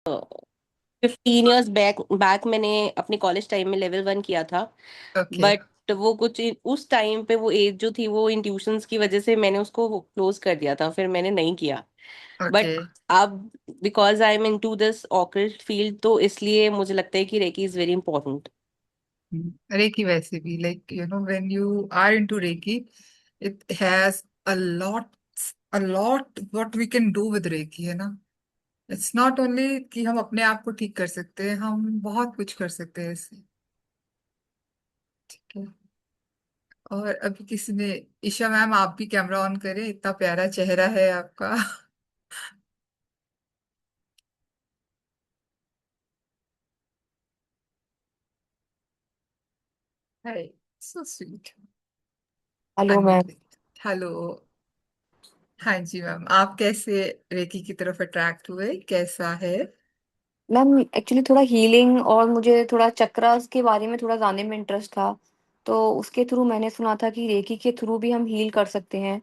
15 years back back मैंने अपने college time में लेवल 1 किया था। ओके। बट वो कुछ उस टाइम पे वो एज जो थी वो इन ट्यूशंस की वजह से मैंने उसको क्लोज कर दिया था, फिर मैंने नहीं किया। ओके। बट अब because I am in to this occult field, तो इसलिए मुझे लगता है कि Reiki is very important. Reiki वैसे भी, like when you are into Reiki, it has a lot, what we can do with Reiki, है ना। इट्स नॉट ओनली कि हम अपने आप को ठीक कर सकते हैं, हम बहुत कुछ कर सकते हैं इससे। ठीक है। और अभी किसी ने, ईशा मैम आप भी कैमरा ऑन करें, इतना प्यारा चेहरा है आपका। Hi, so sweet. Hello ma'am. Unmuted. Hello. हाँ जी मैम, आप कैसे रेकी की तरफ अट्रैक्ट हुए, कैसा है? मैम एक्चुअली थोड़ा हीलिंग और मुझे थोड़ा चक्रास के बारे में थोड़ा जानने में इंटरेस्ट था। तो उसके थ्रू मैंने सुना था कि रेकी के थ्रू भी हम हील कर सकते हैं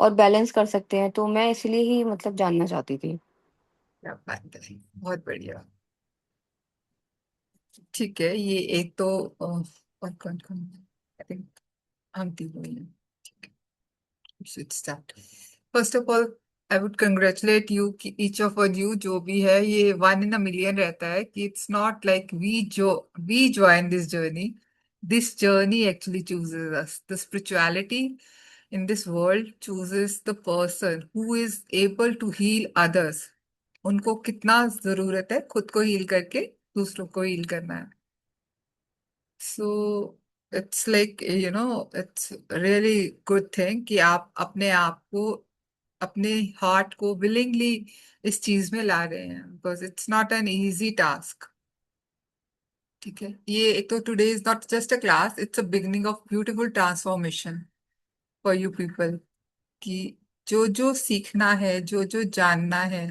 और बैलेंस कर सकते हैं, तो मैं इसलिए ही मतलब जानना चाहती थी। क्या बात है, बहुत बढ़िया। ठीक है, ये एक तो और कौन कौन, आई थिंक हम तीनों ही हैं। should start. First of all, I would congratulate you कि each of you जो भी है, ये 1 in a million रहता है कि it's not like we join this journey. This journey actually chooses us. The spirituality in this world chooses the person who is able to heal others. उनको कितना जरूरत है खुद को हील करके दूसरों को हील करना है। So it's like, it's really good thing कि आप अपने आप को, अपने हार्ट को विलिंगली इस चीज में ला रहे हैं, because it's not an easy task. ठीक है, ये एक तो today is not just a class, it's a beginning of beautiful transformation for you people. कि जो जो सीखना है, जो जो जानना है,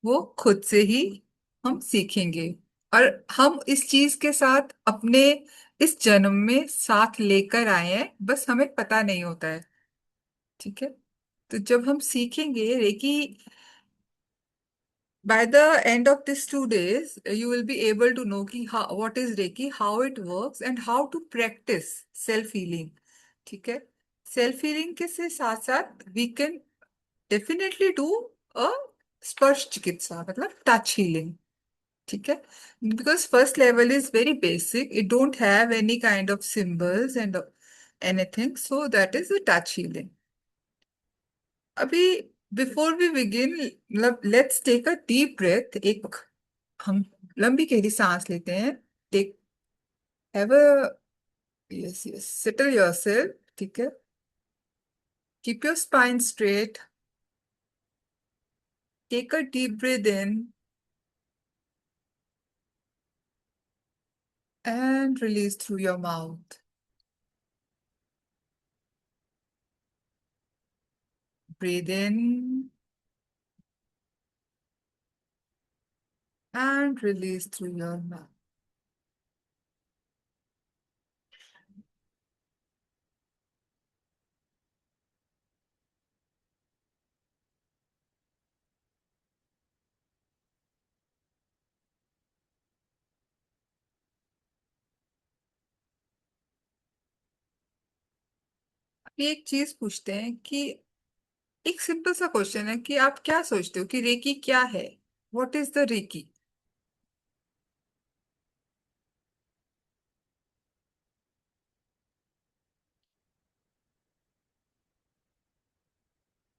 वो खुद से ही हम सीखेंगे। और हम इस चीज के साथ अपने इस जन्म में साथ लेकर आए हैं, बस हमें पता नहीं होता है। ठीक है। तो जब हम सीखेंगे recce, by the end of these 2 days you will be able to know कि how, what is reiki, how it works and how to practice self healing। ठीक है। सेल्फ हीलिंग के से साथ साथ we can definitely do a स्पर्श चिकित्सा, मतलब टच हीलिंग। ठीक है। Because first level is very basic, it don't have any kind of symbols and anything, so that is a touch healing. अभी बिफोर वी बिगिन, मतलब let's take a deep breath. एक हम लंबी गहरी सांस लेते हैं। Take, have a, yes yes, settle yourself. ठीक है। Keep your spine straight. Take a deep breath in and release through your mouth. Breathe in and release through your mouth. अभी एक चीज पूछते हैं कि एक सिंपल सा क्वेश्चन है कि आप क्या सोचते हो कि रेकी क्या है? What is the Reiki?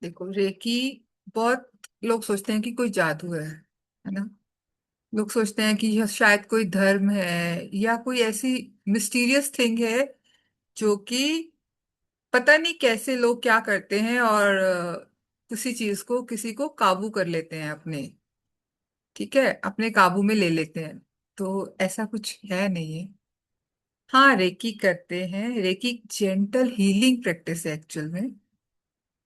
देखो, रेकी, बहुत लोग सोचते हैं कि कोई जादू है ना। लोग सोचते हैं कि यह शायद कोई धर्म है या कोई ऐसी मिस्टीरियस थिंग है जो कि पता नहीं कैसे लोग क्या करते हैं और किसी चीज को, किसी को काबू कर लेते हैं अपने, ठीक है, अपने काबू में ले लेते हैं। तो ऐसा कुछ है नहीं है। हाँ, रेकी करते हैं। रेकी जेंटल हीलिंग प्रैक्टिस है एक्चुअल में।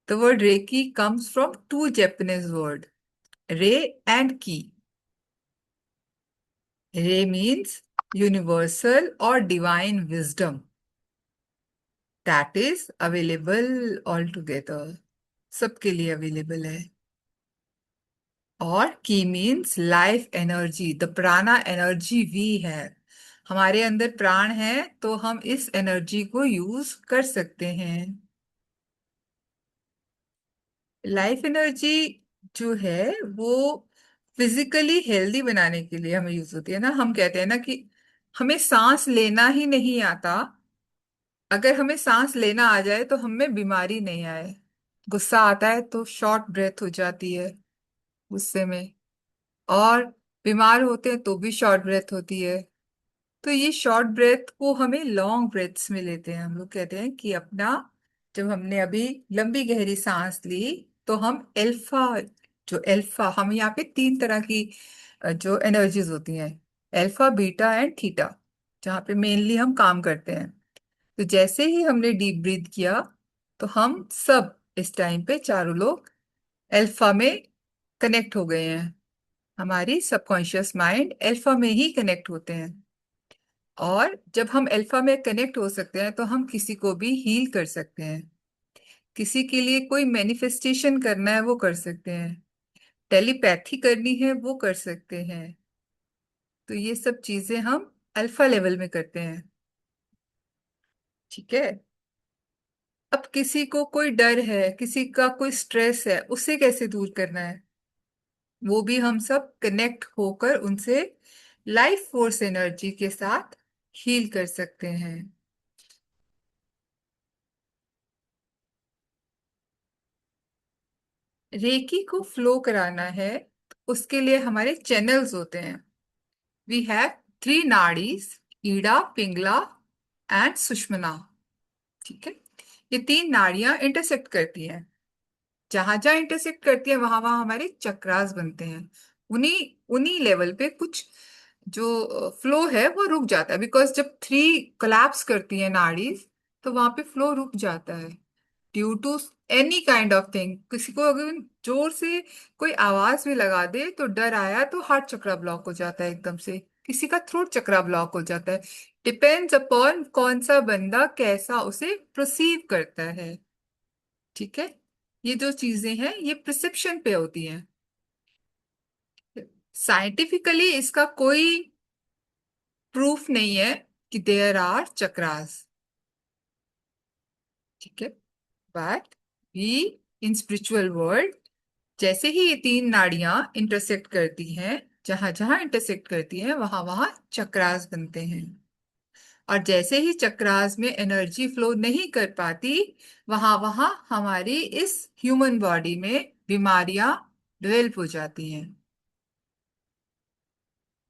The word Reiki comes from two Japanese word, rei and ki. Rei means universal और divine wisdom that is available all together, सबके लिए अवेलेबल है। और ki means life energy, the prana energy we है। हमारे अंदर प्राण है तो हम इस एनर्जी को यूज कर सकते हैं। लाइफ एनर्जी जो है वो फिजिकली हेल्दी बनाने के लिए हमें यूज होती है ना। हम कहते हैं ना कि हमें सांस लेना ही नहीं आता, अगर हमें सांस लेना आ जाए तो हमें बीमारी नहीं आए। गुस्सा आता है तो शॉर्ट ब्रेथ हो जाती है गुस्से में, और बीमार होते हैं तो भी शॉर्ट ब्रेथ होती है। तो ये शॉर्ट ब्रेथ को हमें लॉन्ग ब्रेथ्स में लेते हैं। हम लोग कहते हैं कि अपना, जब हमने अभी लंबी गहरी सांस ली तो हम अल्फा, जो अल्फा, हम यहाँ पे तीन तरह की जो एनर्जीज होती हैं, अल्फा बीटा एंड थीटा, जहाँ पे मेनली हम काम करते हैं। तो जैसे ही हमने डीप ब्रीथ किया तो हम सब इस टाइम पे चारों लोग अल्फा में कनेक्ट हो गए हैं। हमारी सबकॉन्शियस माइंड अल्फा में ही कनेक्ट होते हैं। और जब हम अल्फा में कनेक्ट हो सकते हैं तो हम किसी को भी हील कर सकते हैं। किसी के लिए कोई मैनिफेस्टेशन करना है वो कर सकते हैं, टेलीपैथी करनी है वो कर सकते हैं। तो ये सब चीजें हम अल्फा लेवल में करते हैं। ठीक है। अब किसी को कोई डर है, किसी का कोई स्ट्रेस है, उसे कैसे दूर करना है, वो भी हम सब कनेक्ट होकर उनसे लाइफ फोर्स एनर्जी के साथ हील कर सकते हैं। रेकी को फ्लो कराना है, उसके लिए हमारे चैनल्स होते हैं। We have three nadis, Ida, Pingala and Sushumna. ठीक है। ये तीन नाड़ियां इंटरसेक्ट करती हैं। जहां जहां इंटरसेक्ट करती है वहां वहां हमारे चक्रास बनते हैं। उन्हीं उन्हीं लेवल पे कुछ जो फ्लो है वो रुक जाता है, बिकॉज जब थ्री कोलैप्स करती है नाड़ीज तो वहां पे फ्लो रुक जाता है due to any kind of thing. किसी को अगर जोर से कोई आवाज भी लगा दे तो डर आया तो हार्ट चक्रा ब्लॉक हो जाता है एकदम से, किसी का थ्रोट चक्रा ब्लॉक हो जाता है। डिपेंड्स अपॉन कौन सा बंदा कैसा उसे प्रोसीव करता है। ठीक है। ये जो चीजें हैं ये प्रिसेप्शन पे होती हैं। साइंटिफिकली इसका कोई प्रूफ नहीं है कि देयर आर चक्रास। ठीक है। But we in spiritual world, जैसे ही ये तीन नाड़ियां इंटरसेक्ट करती हैं, जहां जहां इंटरसेक्ट करती हैं वहां वहां चक्रास बनते हैं। और जैसे ही चक्रास में एनर्जी फ्लो नहीं कर पाती वहां वहां हमारी इस ह्यूमन बॉडी में बीमारियां डेवलप हो जाती हैं।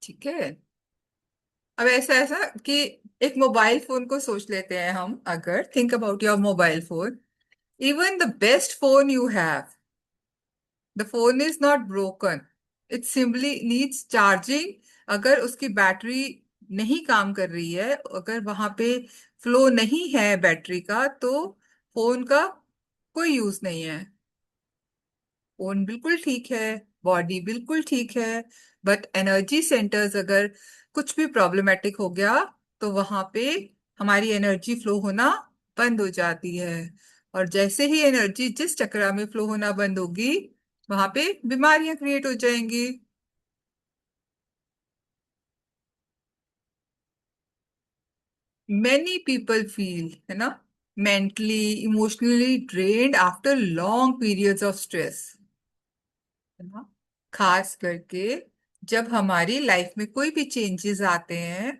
ठीक है। अब ऐसा ऐसा कि एक मोबाइल फोन को सोच लेते हैं हम, अगर think about your mobile phone, even the best phone you have, the phone is not broken, it simply needs charging. अगर उसकी बैटरी नहीं काम कर रही है, अगर वहां पे फ्लो नहीं है बैटरी का, तो फोन का कोई यूज नहीं है। फोन बिल्कुल ठीक है, बॉडी बिल्कुल ठीक है, बट एनर्जी सेंटर्स अगर कुछ भी प्रॉब्लमेटिक हो गया तो वहां पे हमारी एनर्जी फ्लो होना बंद हो जाती है। और जैसे ही एनर्जी जिस चक्र में फ्लो होना बंद होगी वहां पे बीमारियां क्रिएट हो जाएंगी। मैनी पीपल फील, है ना, mentally emotionally drained after long periods of stress, है ना। खास करके जब हमारी लाइफ में कोई भी चेंजेस आते हैं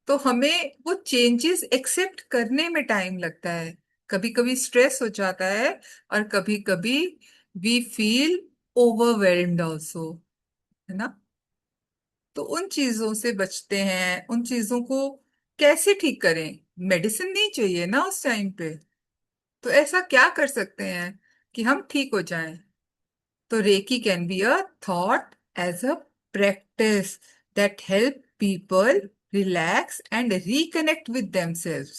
तो हमें वो चेंजेस एक्सेप्ट करने में टाइम लगता है। कभी कभी स्ट्रेस हो जाता है और कभी कभी वी फील ओवरवेल्म्ड ऑल्सो, है ना। तो उन चीजों से बचते हैं, उन चीजों को कैसे ठीक करें, मेडिसिन नहीं चाहिए ना उस टाइम पे। तो ऐसा क्या कर सकते हैं कि हम ठीक हो जाएं। तो Reiki can be a thought as a practice that help people relax and reconnect with themselves,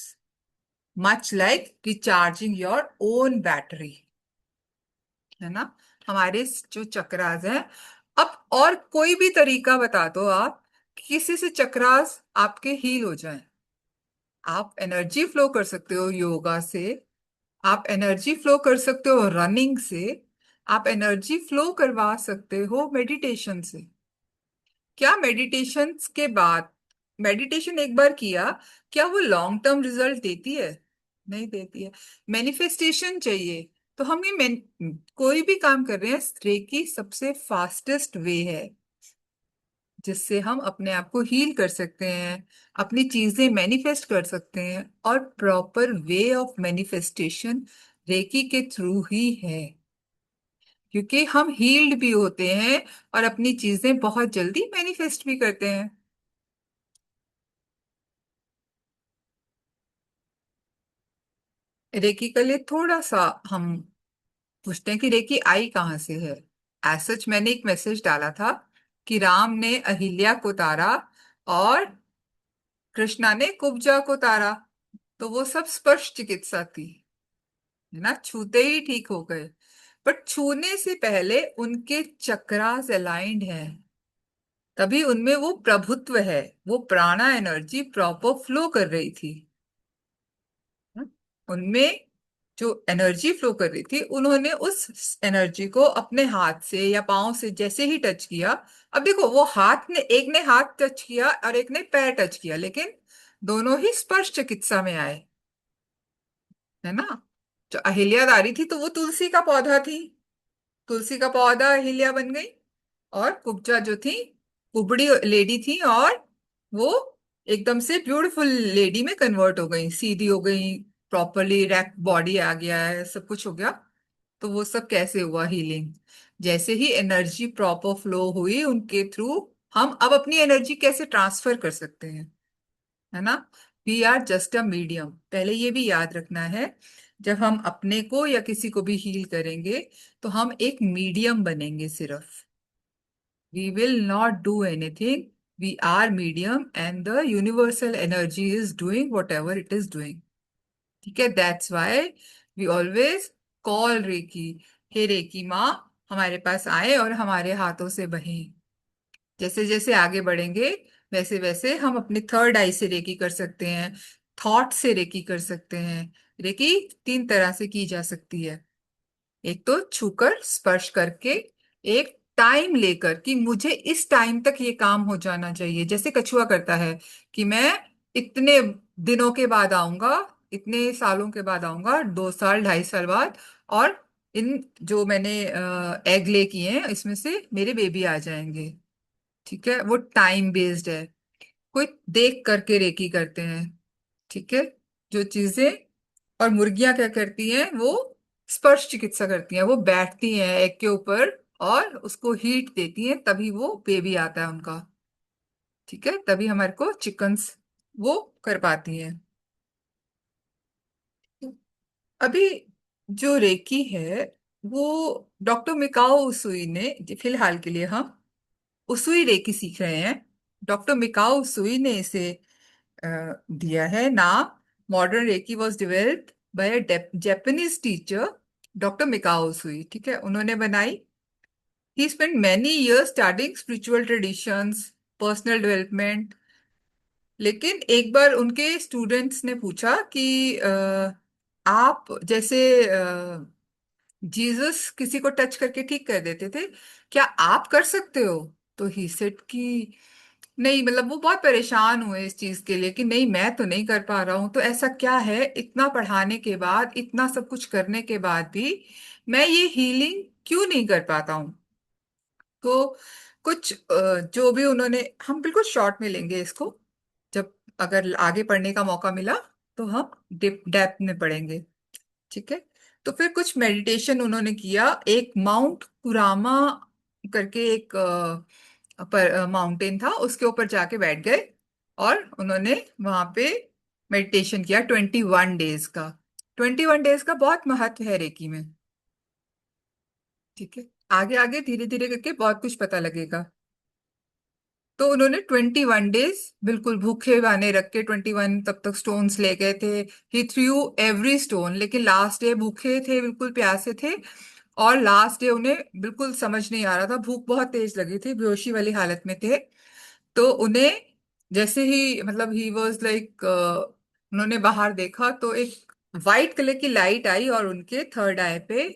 much like recharging your own battery, है ना। हमारे जो चक्रास हैं, अब और कोई भी तरीका बता दो आप कि किसी से चक्रास आपके हील हो जाए। आप एनर्जी फ्लो कर सकते हो योगा से, आप एनर्जी फ्लो कर सकते हो रनिंग से, आप एनर्जी फ्लो करवा सकते हो मेडिटेशन से। क्या मेडिटेशन के बाद, मेडिटेशन एक बार किया, क्या वो लॉन्ग टर्म रिजल्ट देती है? नहीं देती है। मैनिफेस्टेशन चाहिए तो हम ये कोई भी काम कर रहे हैं, रेकी सबसे फास्टेस्ट वे है जिससे हम अपने आप को हील कर सकते हैं, अपनी चीजें मैनिफेस्ट कर सकते हैं। और proper way of manifestation reiki के थ्रू ही है, क्योंकि हम हील्ड भी होते हैं और अपनी चीजें बहुत जल्दी मैनिफेस्ट भी करते हैं। रेकी के लिए थोड़ा सा हम पूछते हैं कि रेकी आई कहाँ से है। एज सच मैंने एक मैसेज डाला था कि राम ने अहिल्या को तारा और कृष्णा ने कुब्जा को तारा, तो वो सब स्पर्श चिकित्सा थी, है ना, छूते ही ठीक हो गए। बट छूने से पहले उनके चक्रास अलाइंड हैं, तभी उनमें वो प्रभुत्व है, वो प्राणा एनर्जी प्रॉपर फ्लो कर रही थी। उनमें जो एनर्जी फ्लो कर रही थी, उन्होंने उस एनर्जी को अपने हाथ से या पाँव से जैसे ही टच किया। अब देखो, वो हाथ ने, एक ने हाथ टच किया और एक ने पैर टच किया, लेकिन दोनों ही स्पर्श चिकित्सा में आए, है ना। जो अहिल्यादारी थी तो वो तुलसी का पौधा थी, तुलसी का पौधा अहिल्या बन गई। और कुब्जा जो थी, कुबड़ी लेडी थी, और वो एकदम से ब्यूटीफुल लेडी में कन्वर्ट हो गई, सीधी हो गई, प्रॉपरली रैप बॉडी आ गया है, सब कुछ हो गया। तो वो सब कैसे हुआ हीलिंग? जैसे ही एनर्जी प्रॉपर फ्लो हुई उनके थ्रू, हम अब अपनी एनर्जी कैसे ट्रांसफर कर सकते हैं, है ना। We are just a medium, पहले ये भी याद रखना है। जब हम अपने को या किसी को भी हील करेंगे तो हम एक मीडियम बनेंगे सिर्फ। We will not do anything. We are medium and the universal energy is doing whatever it is doing. ठीक है, that's why we always call reiki, हे रेकी माँ हमारे पास आए और हमारे हाथों से बहे। जैसे जैसे आगे बढ़ेंगे वैसे वैसे हम अपने थर्ड आई से रेकी कर सकते हैं, थॉट से रेकी कर सकते हैं। रेकी तीन तरह से की जा सकती है। एक तो छूकर स्पर्श करके, एक टाइम लेकर कि मुझे इस टाइम तक ये काम हो जाना चाहिए, जैसे कछुआ करता है कि मैं इतने दिनों के बाद आऊंगा, इतने सालों के बाद आऊंगा, 2 साल 2.5 साल बाद, और इन जो मैंने एग ले किए हैं इसमें से मेरे बेबी आ जाएंगे। ठीक है, वो टाइम बेस्ड है। कोई देख करके रेकी करते हैं, ठीक है, जो चीजें। और मुर्गियां क्या करती हैं, वो स्पर्श चिकित्सा करती हैं, वो बैठती हैं एग के ऊपर और उसको हीट देती हैं, तभी वो बेबी आता है उनका। ठीक है, तभी हमारे को चिकन्स वो कर पाती हैं। अभी जो रेकी है वो डॉक्टर मिकाओ उसुई ने, फिलहाल के लिए हम उसुई रेकी सीख रहे हैं। डॉक्टर मिकाओ उसुई ने इसे दिया है नाम। Modern reiki was developed by a Japanese teacher doctor Mikao Usui, ठीक है, उन्होंने बनाई। He spent many years studying spiritual traditions, personal development. लेकिन एक बार उनके स्टूडेंट्स ने पूछा कि आप जैसे जीसस किसी को टच करके ठीक कर देते थे, क्या आप कर सकते हो? तो ही सेड कि नहीं, मतलब वो बहुत परेशान हुए इस चीज के लिए कि नहीं, मैं तो नहीं कर पा रहा हूं। तो ऐसा क्या है, इतना पढ़ाने के बाद, इतना सब कुछ करने के बाद भी मैं ये हीलिंग क्यों नहीं कर पाता हूँ? तो कुछ जो भी उन्होंने, हम बिल्कुल शॉर्ट में लेंगे इसको, जब अगर आगे पढ़ने का मौका मिला तो हम डेप्थ में पढ़ेंगे। ठीक है, तो फिर कुछ मेडिटेशन उन्होंने किया। एक माउंट कुरामा करके एक पर माउंटेन था, उसके ऊपर जाके बैठ गए और उन्होंने वहां पे मेडिटेशन किया 21 डेज का। 21 डेज का बहुत महत्व है रेकी में। ठीक है, आगे आगे धीरे धीरे करके बहुत कुछ पता लगेगा। तो उन्होंने 21 डेज बिल्कुल भूखे बाने रख के, 21 तब तक स्टोन्स ले गए थे। ही थ्रू एवरी स्टोन, लेकिन लास्ट डे भूखे थे, बिल्कुल प्यासे थे। और लास्ट डे उन्हें बिल्कुल समझ नहीं आ रहा था, भूख बहुत तेज लगी थी, बेहोशी वाली हालत में थे। तो उन्हें जैसे ही, मतलब ही वॉज लाइक, उन्होंने बाहर देखा तो एक वाइट कलर की लाइट आई और उनके थर्ड आई पे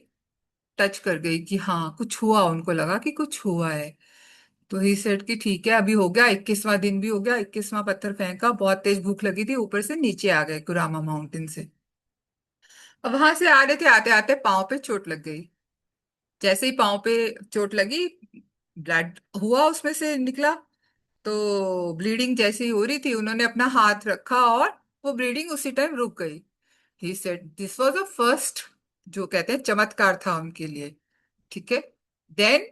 टच कर गई कि हाँ कुछ हुआ, उनको लगा कि कुछ हुआ है। तो ही सेड कि ठीक है, अभी हो गया, 21वां दिन भी हो गया, 21वां पत्थर फेंका, बहुत तेज भूख लगी थी, ऊपर से नीचे आ गए कुरामा माउंटेन से। अब वहां से आ रहे थे, आते आते पाँव पे चोट लग गई। जैसे ही पाँव पे चोट लगी, ब्लड हुआ उसमें से निकला। तो ब्लीडिंग जैसे ही हो रही थी, उन्होंने अपना हाथ रखा और वो ब्लीडिंग उसी टाइम रुक गई। He said this was the first, जो कहते हैं चमत्कार था उनके लिए। ठीक है। देन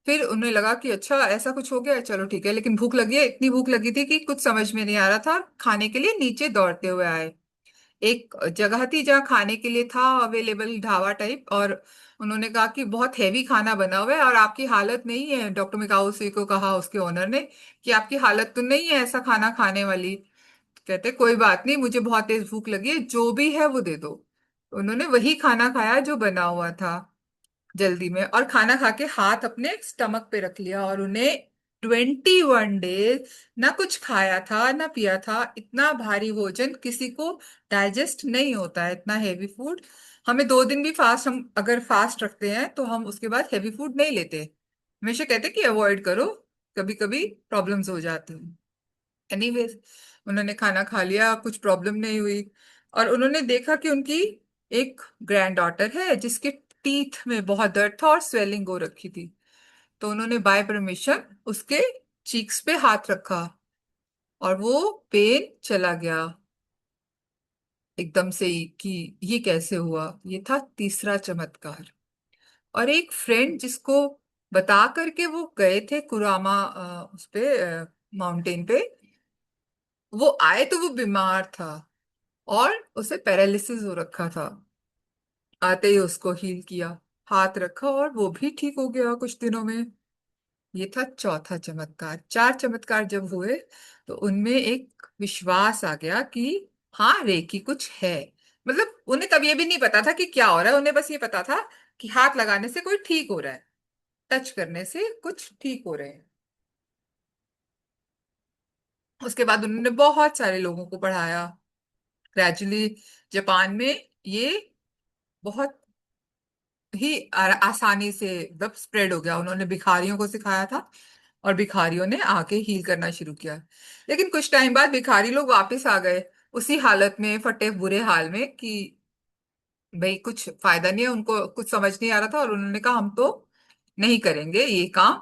फिर उन्हें लगा कि अच्छा ऐसा कुछ हो गया है, चलो ठीक है, लेकिन भूख लगी है, इतनी भूख लगी थी कि कुछ समझ में नहीं आ रहा था, खाने के लिए नीचे दौड़ते हुए आए। एक जगह थी जहाँ खाने के लिए था अवेलेबल, ढाबा टाइप, और उन्होंने कहा कि बहुत हैवी खाना बना हुआ है और आपकी हालत नहीं है, डॉक्टर मिकाउसी को कहा उसके ओनर ने कि आपकी हालत तो नहीं है ऐसा खाना खाने वाली। कहते कोई बात नहीं, मुझे बहुत तेज भूख लगी है, जो भी है वो दे दो। उन्होंने वही खाना खाया जो बना हुआ था जल्दी में, और खाना खा के हाथ अपने स्टमक पे रख लिया, और उन्हें 21 डेज ना कुछ खाया था ना पिया था। इतना भारी भोजन किसी को डाइजेस्ट नहीं होता है, इतना हेवी फूड। हमें 2 दिन भी फास्ट, हम अगर फास्ट रखते हैं तो हम उसके बाद हेवी फूड नहीं लेते, हमेशा कहते हैं कि अवॉइड करो, कभी कभी प्रॉब्लम्स हो जाती हैं। एनीवेज, उन्होंने खाना खा लिया, कुछ प्रॉब्लम नहीं हुई। और उन्होंने देखा कि उनकी एक ग्रैंड डॉटर है जिसके टीथ में बहुत दर्द था और स्वेलिंग हो रखी थी। तो उन्होंने बाय परमिशन उसके चीक्स पे हाथ रखा और वो पेन चला गया एकदम से ही। कि ये कैसे हुआ? ये था तीसरा चमत्कार। और एक फ्रेंड जिसको बता करके वो गए थे कुरामा, उस पे माउंटेन पे, वो आए तो वो बीमार था और उसे पैरालिसिस हो रखा था। आते ही उसको हील किया, हाथ रखा और वो भी ठीक हो गया कुछ दिनों में। ये था चौथा चमत्कार। 4 चमत्कार जब हुए तो उनमें एक विश्वास आ गया कि हाँ रेकी कुछ है। मतलब उन्हें तब ये भी नहीं पता था कि क्या हो रहा है, उन्हें बस ये पता था कि हाथ लगाने से कोई ठीक हो रहा है, टच करने से कुछ ठीक हो रहे हैं। उसके बाद उन्होंने बहुत सारे लोगों को पढ़ाया ग्रेजुअली। जापान में ये बहुत ही आसानी से मतलब स्प्रेड हो गया। उन्होंने भिखारियों को सिखाया था और भिखारियों ने आके हील करना शुरू किया। लेकिन कुछ टाइम बाद भिखारी लोग वापस आ गए उसी हालत में, फटे बुरे हाल में, कि भाई कुछ फायदा नहीं है, उनको कुछ समझ नहीं आ रहा था और उन्होंने कहा हम तो नहीं करेंगे ये काम,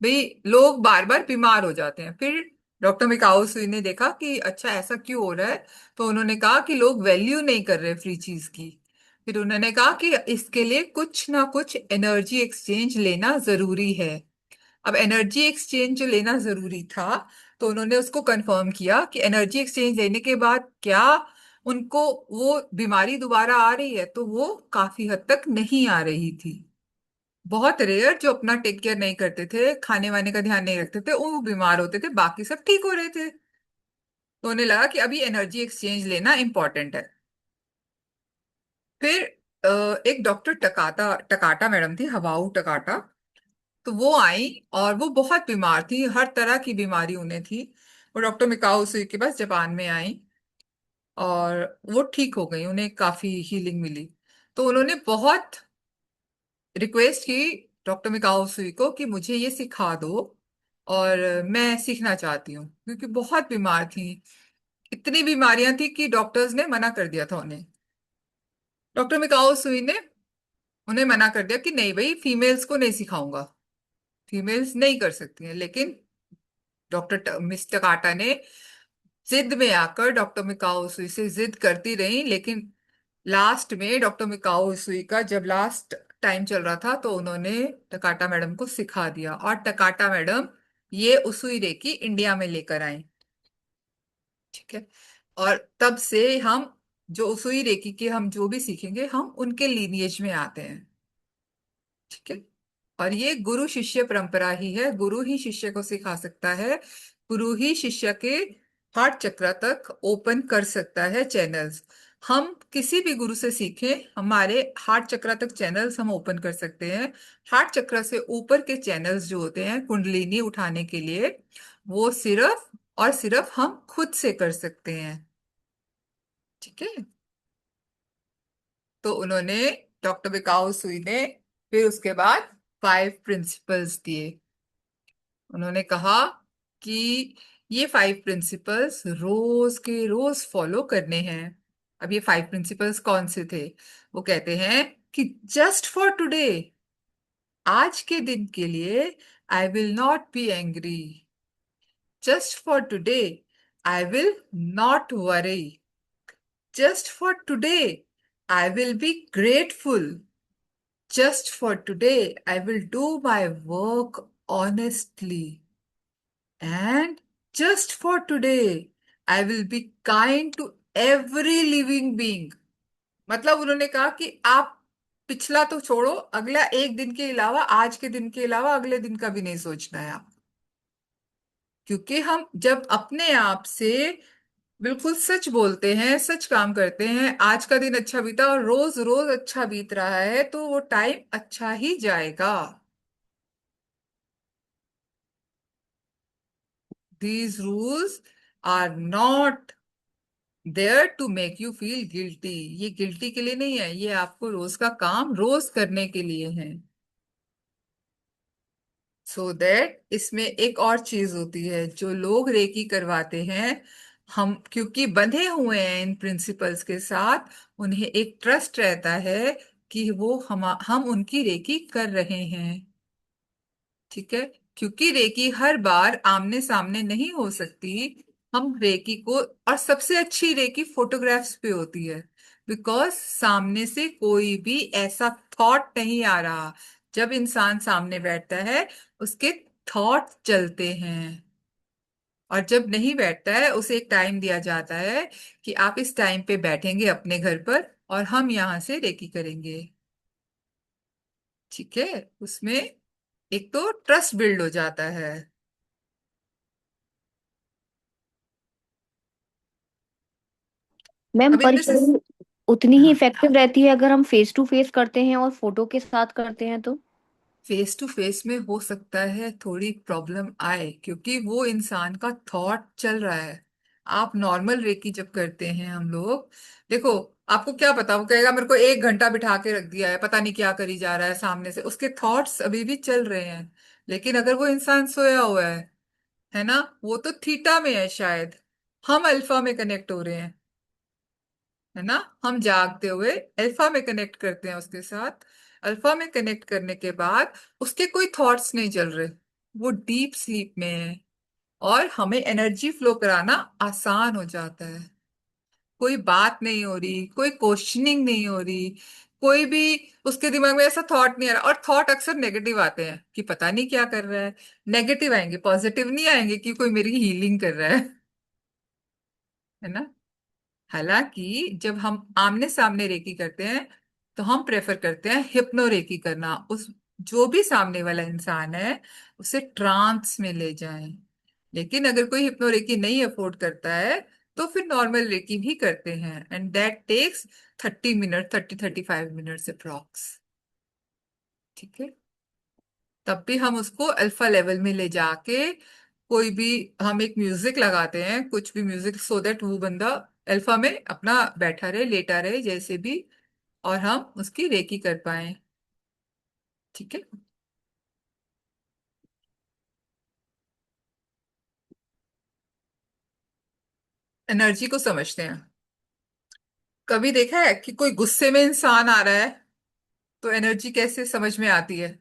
भाई लोग बार बार बीमार हो जाते हैं। फिर डॉक्टर मिकाओ सुई ने देखा कि अच्छा ऐसा क्यों हो रहा है, तो उन्होंने कहा कि लोग वैल्यू नहीं कर रहे फ्री चीज की। फिर उन्होंने कहा कि इसके लिए कुछ ना कुछ एनर्जी एक्सचेंज लेना जरूरी है। अब एनर्जी एक्सचेंज जो लेना जरूरी था, तो उन्होंने उसको कंफर्म किया कि एनर्जी एक्सचेंज लेने के बाद क्या उनको वो बीमारी दोबारा आ रही है, तो वो काफी हद तक नहीं आ रही थी। बहुत रेयर जो अपना टेक केयर नहीं करते थे, खाने वाने का ध्यान नहीं रखते थे, वो बीमार होते थे, बाकी सब ठीक हो रहे थे। तो उन्हें लगा कि अभी एनर्जी एक्सचेंज लेना इंपॉर्टेंट है। फिर अ, एक डॉक्टर टकाटा टकाटा मैडम थी, हवाऊ टकाटा। तो वो आई और वो बहुत बीमार थी, हर तरह की बीमारी उन्हें थी। वो डॉक्टर मिकाओ सुई के पास जापान में आई और वो ठीक हो गई, उन्हें काफी हीलिंग मिली। तो उन्होंने बहुत रिक्वेस्ट की डॉक्टर मिकाओ सुई को कि मुझे ये सिखा दो, और मैं सीखना चाहती हूँ, क्योंकि बहुत बीमार थी। इतनी बीमारियां थी कि डॉक्टर्स ने मना कर दिया था उन्हें। डॉक्टर मिकाओ सुई ने उन्हें मना कर दिया कि नहीं भाई, फीमेल्स को नहीं सिखाऊंगा, फीमेल्स नहीं कर सकती हैं। लेकिन डॉक्टर मिस टकाटा ने जिद में आकर डॉक्टर मिकाओ सुई से जिद करती रही। लेकिन लास्ट में डॉक्टर मिकाओ सुई का जब लास्ट टाइम चल रहा था, तो उन्होंने टकाटा मैडम को सिखा दिया, और टकाटा मैडम ये उसूई रेकी इंडिया में लेकर आई। ठीक है। और तब से हम जो उसूई रेकी के हम जो भी सीखेंगे, हम उनके लीनिएज में आते हैं। ठीक है। और ये गुरु शिष्य परंपरा ही है, गुरु ही शिष्य को सिखा सकता है, गुरु ही शिष्य के हार्ट चक्र तक ओपन कर सकता है चैनल्स। हम किसी भी गुरु से सीखें, हमारे हार्ट चक्र तक चैनल्स हम ओपन कर सकते हैं। हार्ट चक्र से ऊपर के चैनल्स जो होते हैं कुंडलिनी उठाने के लिए, वो सिर्फ और सिर्फ हम खुद से कर सकते हैं। ठीक है। तो उन्होंने, डॉक्टर बिकाऊ सुई ने फिर उसके बाद 5 प्रिंसिपल्स दिए। उन्होंने कहा कि ये 5 प्रिंसिपल्स रोज के रोज फॉलो करने हैं। अब ये 5 प्रिंसिपल्स कौन से थे? वो कहते हैं कि जस्ट फॉर टुडे, आज के दिन के लिए, I will not be angry. Just for today, I will not worry. Just for today, I will be grateful. Just for today, I will do my work honestly. And just for today, I will be kind to every living being. मतलब उन्होंने कहा कि आप पिछला तो छोड़ो, अगला एक दिन के अलावा, आज के दिन के अलावा अगले दिन का भी नहीं सोचना है आप। क्योंकि हम जब अपने आप से बिल्कुल सच बोलते हैं, सच काम करते हैं, आज का दिन अच्छा बीता और रोज रोज अच्छा बीत रहा है, तो वो टाइम अच्छा ही जाएगा। These rules are not there to make you feel guilty. ये गिल्टी के लिए नहीं है, ये आपको रोज का काम रोज करने के लिए है। सो दैट इसमें एक और चीज होती है, जो लोग रेकी करवाते हैं, हम क्योंकि बंधे हुए हैं इन प्रिंसिपल्स के साथ, उन्हें एक ट्रस्ट रहता है कि वो हम उनकी रेकी कर रहे हैं। ठीक है। क्योंकि रेकी हर बार आमने सामने नहीं हो सकती, हम रेकी को, और सबसे अच्छी रेकी फोटोग्राफ्स पे होती है, बिकॉज सामने से कोई भी ऐसा थॉट नहीं आ रहा। जब इंसान सामने बैठता है, उसके थॉट चलते हैं। और जब नहीं बैठता है, उसे एक टाइम दिया जाता है कि आप इस टाइम पे बैठेंगे अपने घर पर और हम यहाँ से रेकी करेंगे। ठीक है। उसमें एक तो ट्रस्ट बिल्ड हो जाता है। मैम अब पर इनमें से, ये उतनी ही हाँ, इफेक्टिव रहती है अगर हम फेस टू फेस करते हैं और फोटो के साथ करते हैं तो? फेस टू फेस में हो सकता है थोड़ी प्रॉब्लम आए, क्योंकि वो इंसान का थॉट चल रहा है। आप नॉर्मल रेकी जब करते हैं हम लोग, देखो, आपको क्या पता, वो कहेगा मेरे को 1 घंटा बिठा के रख दिया है, पता नहीं क्या करी जा रहा है, सामने से उसके थॉट्स अभी भी चल रहे हैं। लेकिन अगर वो इंसान सोया हुआ है ना, वो तो थीटा में है शायद, हम अल्फा में कनेक्ट हो रहे हैं, है ना। हम जागते हुए अल्फा में कनेक्ट करते हैं उसके साथ। अल्फा में कनेक्ट करने के बाद उसके कोई थॉट्स नहीं चल रहे, वो डीप स्लीप में है, और हमें एनर्जी फ्लो कराना आसान हो जाता है। कोई बात नहीं हो रही, कोई क्वेश्चनिंग नहीं हो रही, कोई भी उसके दिमाग में ऐसा थॉट नहीं आ रहा। और थॉट अक्सर नेगेटिव आते हैं कि पता नहीं क्या कर रहा है। नेगेटिव आएंगे, पॉजिटिव नहीं आएंगे कि कोई मेरी हीलिंग कर रहा है ना। हालांकि जब हम आमने सामने रेकी करते हैं, तो हम प्रेफर करते हैं हिप्नो रेकी करना। उस जो भी सामने वाला इंसान है, उसे ट्रांस में ले जाएं। लेकिन अगर कोई हिप्नो रेकी नहीं अफोर्ड करता है, तो फिर नॉर्मल रेकी भी करते हैं, and that takes 30 minute, 35 minutes approx. ठीक है। तब भी हम उसको अल्फा लेवल में ले जाके, कोई भी, हम एक म्यूजिक लगाते हैं, कुछ भी म्यूजिक, सो दैट वो बंदा अल्फा में अपना बैठा रहे, लेटा रहे, जैसे भी, और हम उसकी रेकी कर पाए। ठीक है। एनर्जी को समझते हैं। कभी देखा है कि कोई गुस्से में इंसान आ रहा है, तो एनर्जी कैसे समझ में आती है?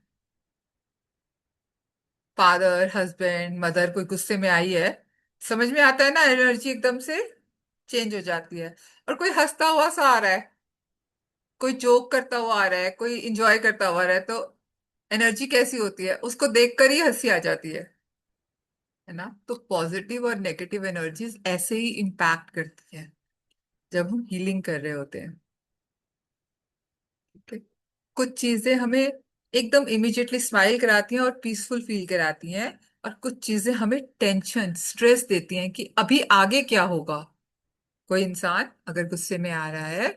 फादर, हस्बैंड, मदर, कोई गुस्से में आई है, समझ में आता है ना, एनर्जी एकदम से चेंज हो जाती है। और कोई हंसता हुआ सा आ रहा है, कोई जोक करता हुआ आ रहा है, कोई इंजॉय करता हुआ आ रहा है, तो एनर्जी कैसी होती है? उसको देखकर ही हंसी आ जाती है ना। तो पॉजिटिव और नेगेटिव एनर्जीज ऐसे ही इम्पैक्ट करती है जब हम हीलिंग कर रहे होते हैं। ठीक है। कुछ चीजें हमें एकदम इमिजिएटली स्माइल कराती हैं और पीसफुल फील कराती हैं, और कुछ चीजें हमें टेंशन, स्ट्रेस देती हैं कि अभी आगे क्या होगा। कोई इंसान अगर गुस्से में आ रहा है,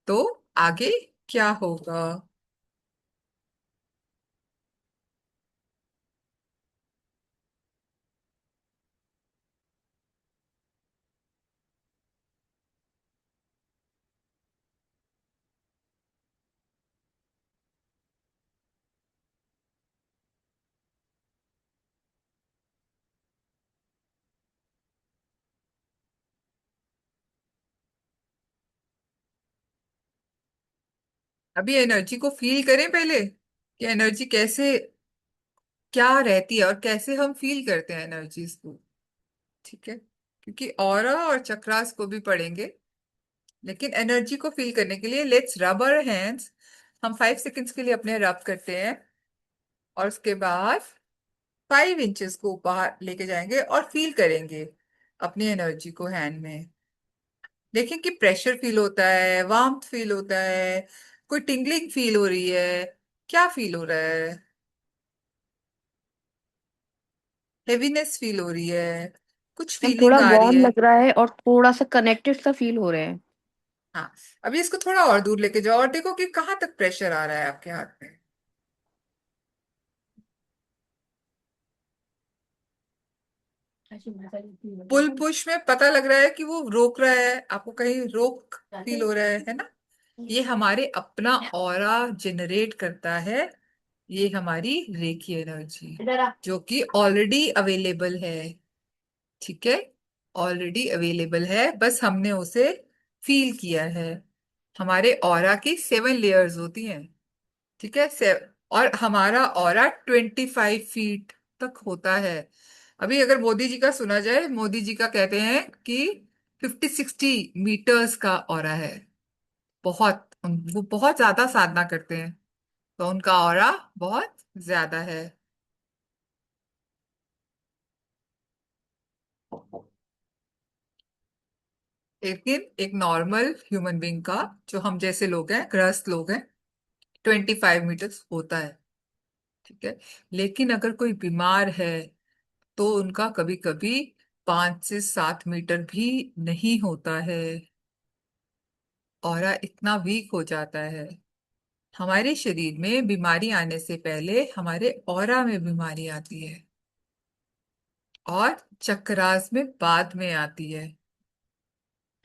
तो आगे क्या होगा। अभी एनर्जी को फील करें पहले कि एनर्जी कैसे, क्या रहती है और कैसे हम फील करते हैं एनर्जीज को। ठीक है, क्योंकि ऑरा और चक्रास को भी पढ़ेंगे, लेकिन एनर्जी को फील करने के लिए लेट्स रब आवर हैंड्स। हम 5 सेकंड्स के लिए अपने रब करते हैं, और उसके बाद 5 इंचेस को बाहर लेके जाएंगे और फील करेंगे अपनी एनर्जी को हैंड में। देखें कि प्रेशर फील होता है, वार्मथ फील होता है, कोई टिंगलिंग फील हो रही है, क्या फील हो रहा है, हेवीनेस फील हो रही है, कुछ मैम फीलिंग थोड़ा आ रही वार्म है। लग रहा है और थोड़ा सा कनेक्टेड सा फील हो रहे हैं। हाँ, अभी इसको थोड़ा और दूर लेके जाओ और देखो कि कहाँ तक प्रेशर आ रहा है आपके हाथ में। पुल पुश में पता लग रहा है कि वो रोक रहा है आपको, कहीं रोक फील हो रहा है ना। ये हमारे अपना ऑरा जनरेट करता है, ये हमारी रेकी एनर्जी इधर आ। जो कि ऑलरेडी अवेलेबल है। ठीक है, ऑलरेडी अवेलेबल है, बस हमने उसे फील किया है। हमारे ऑरा की 7 लेयर्स होती हैं। ठीक है, और हमारा ऑरा 25 फीट तक होता है। अभी अगर मोदी जी का सुना जाए, मोदी जी का कहते हैं कि 50-60 मीटर्स का ऑरा है। बहुत वो बहुत ज्यादा साधना करते हैं, तो उनका ऑरा बहुत ज्यादा है। लेकिन एक नॉर्मल ह्यूमन बींग का, जो हम जैसे लोग हैं, गृहस्थ लोग हैं, 25 मीटर्स होता है। ठीक है, लेकिन अगर कोई बीमार है तो उनका कभी कभी 5 से 7 मीटर भी नहीं होता है। ऑरा इतना वीक हो जाता है। हमारे शरीर में बीमारी आने से पहले हमारे ऑरा में बीमारी आती है, और चक्रास में बाद में आती है।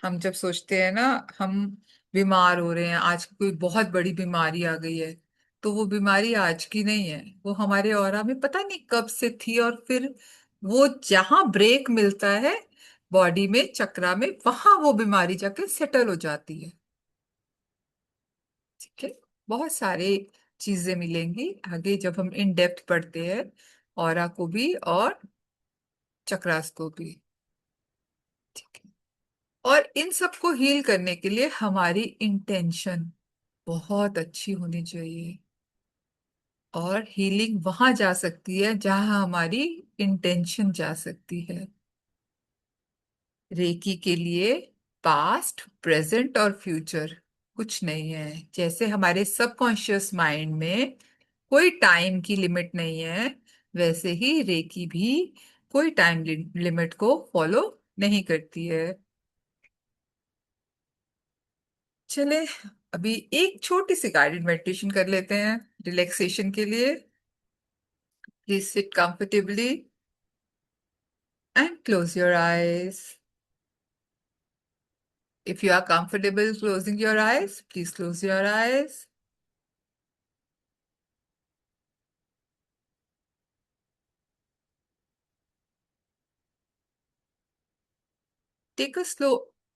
हम जब सोचते हैं ना, हम बीमार हो रहे हैं, आज कोई बहुत बड़ी बीमारी आ गई है, तो वो बीमारी आज की नहीं है, वो हमारे ऑरा में पता नहीं कब से थी, और फिर वो जहां ब्रेक मिलता है बॉडी में, चक्रा में, वहां वो बीमारी जाके सेटल हो जाती है। ठीक है, बहुत सारे चीजें मिलेंगी आगे जब हम इन डेप्थ पढ़ते हैं, ऑरा को भी और चक्रास को भी। ठीक है, और इन सबको हील करने के लिए हमारी इंटेंशन बहुत अच्छी होनी चाहिए, और हीलिंग वहां जा सकती है जहां हमारी इंटेंशन जा सकती है। रेकी के लिए पास्ट, प्रेजेंट और फ्यूचर कुछ नहीं है। जैसे हमारे सबकॉन्शियस माइंड में कोई टाइम की लिमिट नहीं है, वैसे ही रेकी भी कोई टाइम लिमिट को फॉलो नहीं करती है। चले, अभी एक छोटी सी गाइडेड मेडिटेशन कर लेते हैं रिलैक्सेशन के लिए। Please sit comfortably and close your eyes. If you are comfortable closing your eyes, please close your eyes. Take a slow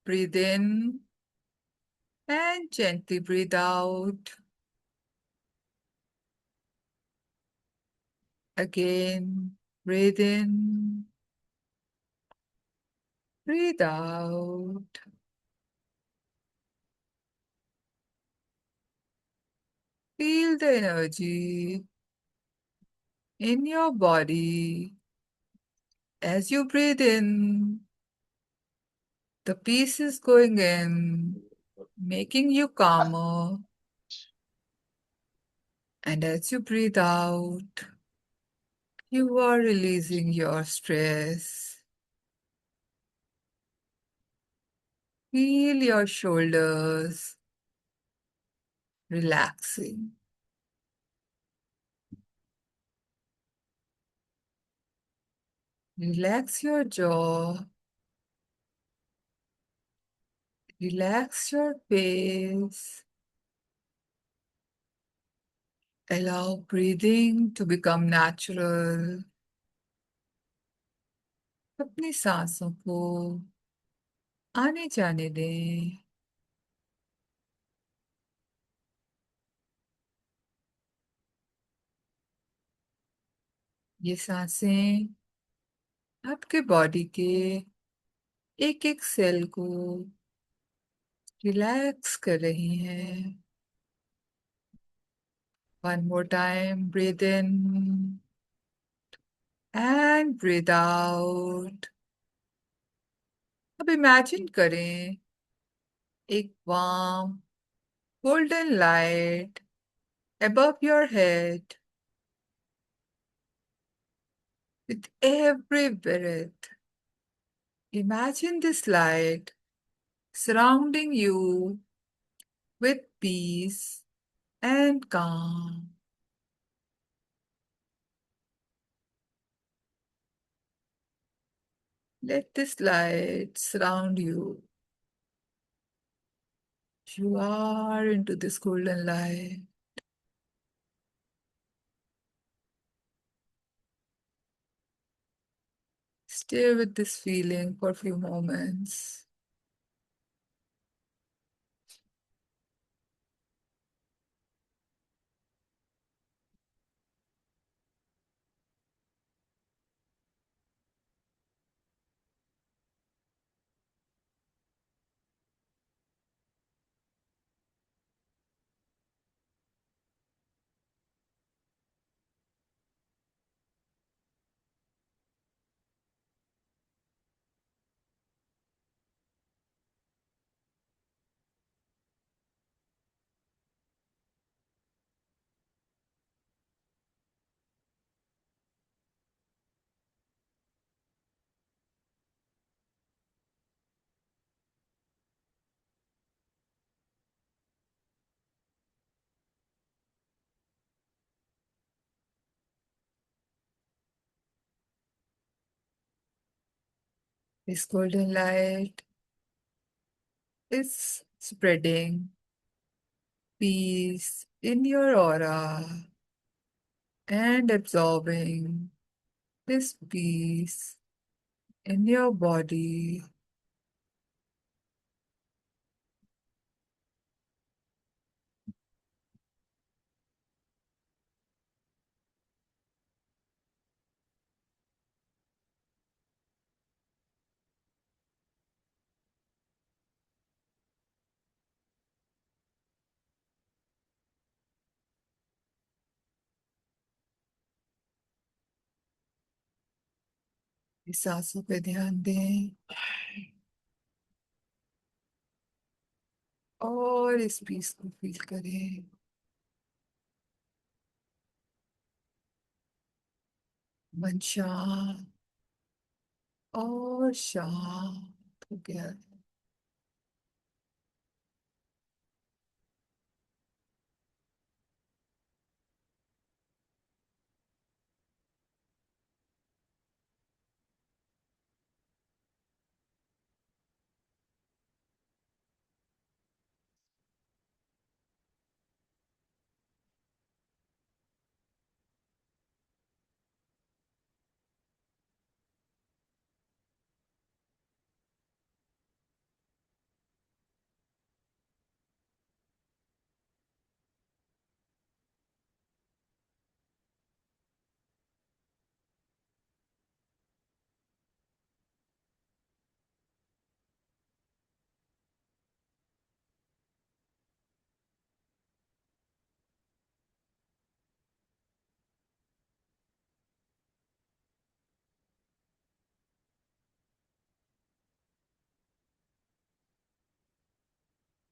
breathe in and gently breathe out. Again, breathe in, breathe out. Feel the energy in your body. As you breathe in, the peace is going in, making you calmer. And as you breathe out, you are releasing your stress. Feel your shoulders relaxing. Relax your jaw. Relax your face. Allow breathing to become natural. अपनी सांसों को आने जाने दें। ये सांसें आपके body के एक एक सेल को रिलैक्स कर रही हैं। One more time, breathe in and breathe out. अब इमेजिन करें एक warm golden light above your head with every breath. Imagine this light surrounding you with peace and calm. Let this light surround you. You are into this golden light. Stay with this feeling for a few moments. This golden light is spreading peace in your aura and absorbing this peace in your body. इस सांसों पे ध्यान दें और इस piece को feel करें। मन शांत और शांत हो गया।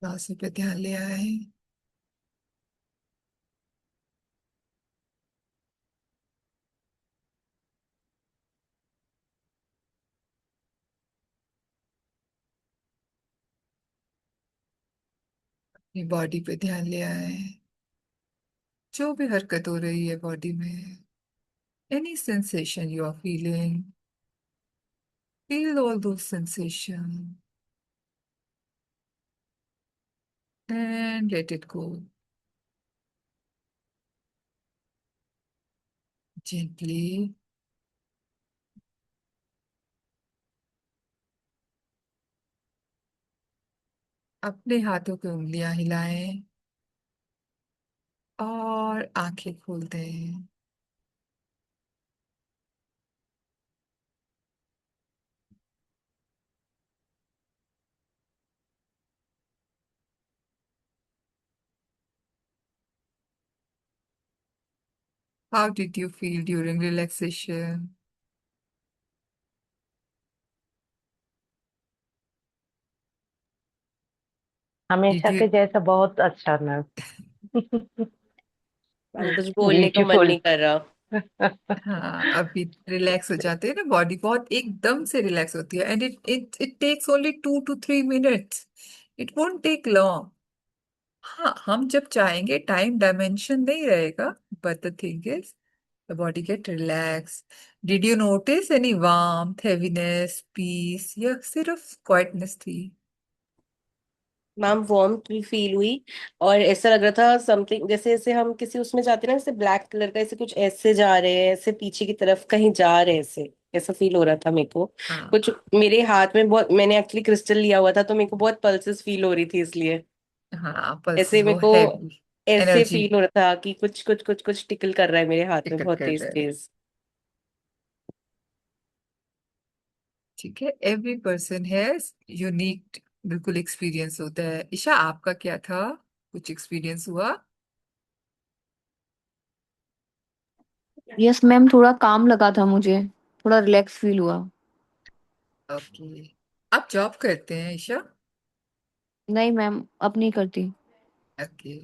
सांसों पे ध्यान ले आए। अपनी बॉडी पे ध्यान ले आए। जो भी हरकत हो रही है बॉडी में, any sensation you are feeling, feel all those sensations and let it go gently. अपने हाथों की उंगलियां हिलाएं और आंखें खोल दें। How did you feel during relaxation? Did हमेशा के you जैसा बहुत अच्छा मैम। अब कुछ बोलने को मन ब्यूटीफुल। नहीं कर रहा। हाँ, अभी रिलैक्स हो जाते हैं ना, बॉडी बहुत एकदम से रिलैक्स होती है, and it takes only 2 to 3 minutes. It won't take long. हाँ, हम जब चाहेंगे टाइम डायमेंशन नहीं रहेगा, but the thing is the body get relax. Did you notice any warmth, heaviness, peace, या सिर्फ क्वाइटनेस थी? मैम वार्म भी फील हुई, और ऐसा लग रहा था समथिंग, जैसे जैसे हम किसी उसमें जाते हैं ना, जैसे ब्लैक कलर का ऐसे कुछ ऐसे जा रहे हैं, ऐसे पीछे की तरफ कहीं जा रहे हैं, ऐसे ऐसा फील हो रहा था मेरे को। हाँ, कुछ मेरे हाथ में बहुत, मैंने एक्चुअली क्रिस्टल लिया हुआ था, तो मेरे को बहुत पल्सेस फील हो रही थी, इसलिए हाँ, पल्स ऐसे मेरे वो को हैवी ऐसे एनर्जी फील हो रहा था कि कुछ कुछ कुछ कुछ टिकल कर रहा है मेरे हाथ में, टिकट बहुत कर तेज रहे हैं. तेज। ठीक है, एवरी पर्सन हैज यूनिक बिल्कुल एक्सपीरियंस होता है. ईशा, आपका क्या था? कुछ एक्सपीरियंस हुआ? यस मैम, थोड़ा काम लगा था मुझे, थोड़ा रिलैक्स फील हुआ। ओके. आप जॉब करते हैं ईशा? नहीं मैम, अब नहीं करती। ओके.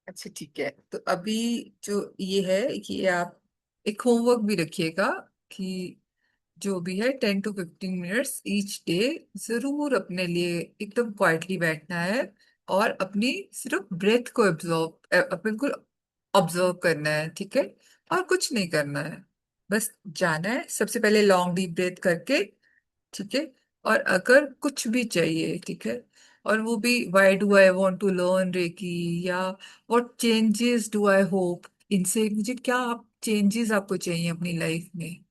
अच्छा, ठीक है. तो अभी जो ये है कि आप एक होमवर्क भी रखिएगा कि जो भी है 10 to 15 मिनट्स ईच डे जरूर अपने लिए एकदम क्वाइटली बैठना है, और अपनी सिर्फ ब्रेथ को एब्जॉर्व, बिल्कुल ऑब्जर्व करना है. ठीक है, और कुछ नहीं करना है. बस जाना है सबसे पहले लॉन्ग डीप ब्रेथ करके. ठीक है, और अगर कुछ भी चाहिए, ठीक है, और वो भी why do I want to learn reiki, या what changes do I hope, इनसे मुझे क्या आप चेंजेस आपको चाहिए अपनी लाइफ में,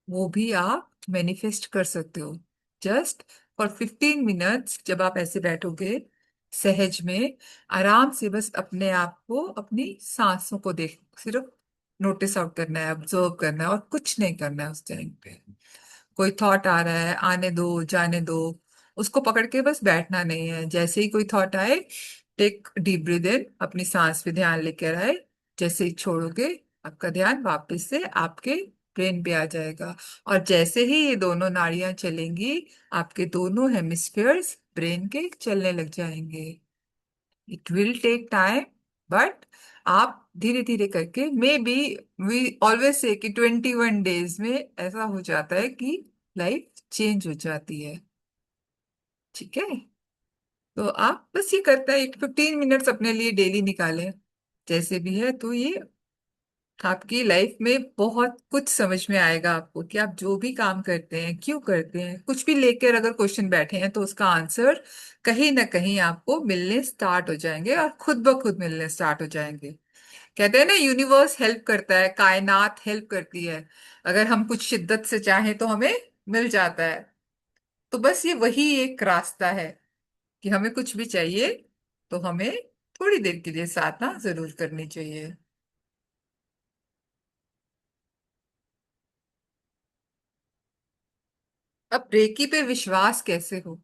वो भी आप मैनिफेस्ट कर सकते हो. जस्ट फॉर 15 मिनट्स जब आप ऐसे बैठोगे सहज में, आराम से बस अपने आप को, अपनी सांसों को देख, सिर्फ नोटिस आउट करना है, ऑब्जर्व करना है, और कुछ नहीं करना है उस टाइम पे. कोई थॉट आ रहा है, आने दो, जाने दो, उसको पकड़ के बस बैठना नहीं है. जैसे ही कोई थॉट आए, टेक डीप ब्रीथ इन, अपनी सांस पे ध्यान लेकर आए. जैसे ही छोड़ोगे, आपका ध्यान वापस से आपके ब्रेन पे आ जाएगा. और जैसे ही ये दोनों नाड़ियां चलेंगी, आपके दोनों हेमिस्फीयर्स ब्रेन के चलने लग जाएंगे. It will take time, but आप धीरे धीरे करके, may be, we always say कि 21 डेज में ऐसा हो जाता है कि लाइफ चेंज हो जाती है. ठीक है, तो आप बस ये करता है 15 मिनट्स अपने लिए डेली निकालें, जैसे भी है. तो ये आपकी लाइफ में बहुत कुछ समझ में आएगा आपको कि आप जो भी काम करते हैं, क्यों करते हैं, कुछ भी लेकर अगर क्वेश्चन बैठे हैं, तो उसका आंसर कहीं ना कहीं आपको मिलने स्टार्ट हो जाएंगे, और खुद ब खुद मिलने स्टार्ट हो जाएंगे. कहते हैं ना, यूनिवर्स हेल्प करता है, कायनात हेल्प करती है. अगर हम कुछ शिद्दत से चाहें तो हमें मिल जाता है. तो बस ये वही एक रास्ता है कि हमें कुछ भी चाहिए तो हमें थोड़ी देर के लिए साधना जरूर करनी चाहिए. अब रेकी पे विश्वास कैसे हो?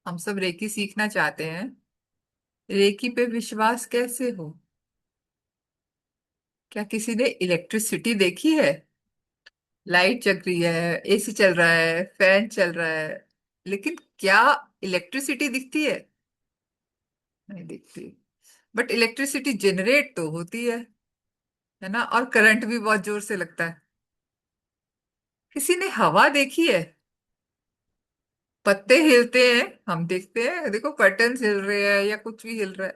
हम सब रेकी सीखना चाहते हैं. रेकी पे विश्वास कैसे हो? क्या किसी ने इलेक्ट्रिसिटी देखी है? लाइट जग रही है, एसी चल रहा है, फैन चल रहा है, लेकिन क्या इलेक्ट्रिसिटी दिखती है? नहीं दिखती. बट इलेक्ट्रिसिटी जनरेट तो होती है ना, और करंट भी बहुत जोर से लगता है. किसी ने हवा देखी है? पत्ते हिलते हैं, हम देखते हैं, देखो कर्टन हिल रहे हैं या कुछ भी हिल रहा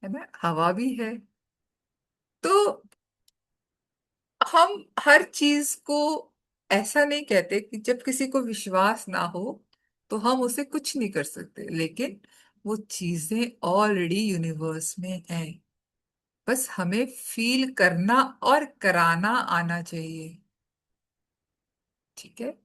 है ना, हवा भी है. तो हम हर चीज को ऐसा नहीं कहते कि जब किसी को विश्वास ना हो तो हम उसे कुछ नहीं कर सकते, लेकिन वो चीजें ऑलरेडी यूनिवर्स में हैं. बस हमें फील करना और कराना आना चाहिए. ठीक है,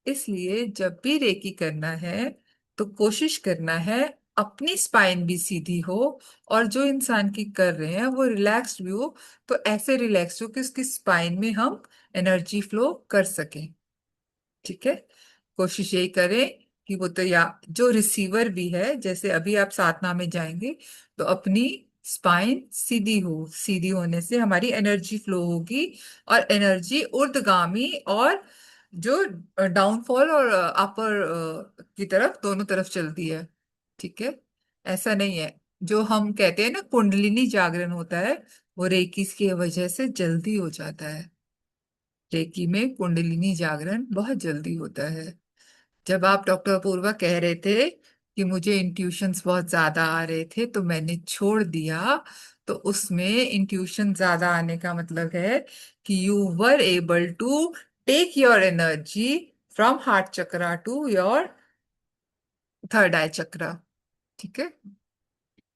इसलिए जब भी रेकी करना है, तो कोशिश करना है अपनी स्पाइन भी सीधी हो, और जो इंसान की कर रहे हैं वो रिलैक्स्ड भी हो. तो ऐसे रिलैक्स हो कि उसकी स्पाइन में हम एनर्जी फ्लो कर सकें. ठीक है, कोशिश यही करें कि वो तो, या जो रिसीवर भी है, जैसे अभी आप साधना में जाएंगे तो अपनी स्पाइन सीधी हो, सीधी होने से हमारी एनर्जी फ्लो होगी, और एनर्जी ऊर्ध्वगामी और जो डाउनफॉल और अपर की तरफ, दोनों तरफ चलती है। ठीक है, ऐसा नहीं है। जो हम कहते हैं ना कुंडलिनी जागरण होता है, वो रेकी की वजह से जल्दी हो जाता है। रेकी में कुंडलिनी जागरण बहुत जल्दी होता है। जब आप डॉक्टर अपूर्वा कह रहे थे कि मुझे इंट्यूशंस बहुत ज्यादा आ रहे थे तो मैंने छोड़ दिया, तो उसमें इंट्यूशन ज्यादा आने का मतलब है कि you were able to take your energy from heart chakra to your third eye chakra. ठीक है,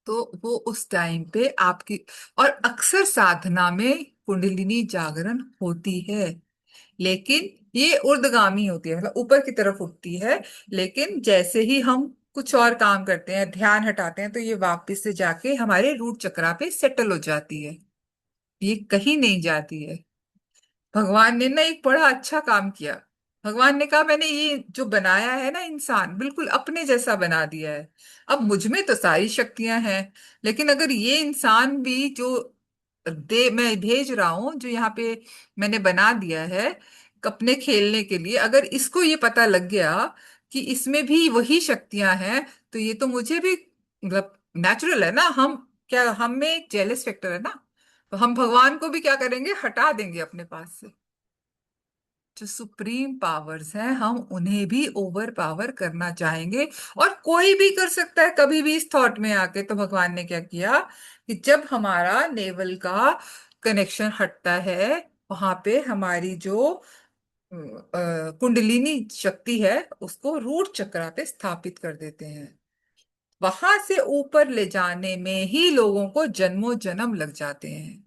तो वो उस टाइम पे आपकी, और अक्सर साधना में कुंडलिनी जागरण होती है, लेकिन ये ऊर्ध्वगामी होती है, मतलब ऊपर की तरफ उठती है। लेकिन जैसे ही हम कुछ और काम करते हैं, ध्यान हटाते हैं, तो ये वापस से जाके हमारे रूट चक्रा पे सेटल हो जाती है, ये कहीं नहीं जाती है। भगवान ने ना एक बड़ा अच्छा काम किया। भगवान ने कहा मैंने ये जो बनाया है ना इंसान, बिल्कुल अपने जैसा बना दिया है। अब मुझ में तो सारी शक्तियां हैं, लेकिन अगर ये इंसान भी जो दे मैं भेज रहा हूं, जो यहाँ पे मैंने बना दिया है अपने खेलने के लिए, अगर इसको ये पता लग गया कि इसमें भी वही शक्तियां हैं, तो ये तो मुझे भी, मतलब नेचुरल है ना, हम क्या, हम में एक जेलस फैक्टर है ना, तो हम भगवान को भी क्या करेंगे, हटा देंगे अपने पास से। जो सुप्रीम पावर्स हैं हम उन्हें भी ओवर पावर करना चाहेंगे, और कोई भी कर सकता है कभी भी इस थॉट में आके। तो भगवान ने क्या किया कि जब हमारा नेवल का कनेक्शन हटता है, वहां पे हमारी जो कुंडलिनी शक्ति है उसको रूट चक्रा पे स्थापित कर देते हैं। वहां से ऊपर ले जाने में ही लोगों को जन्मों जन्म लग जाते हैं,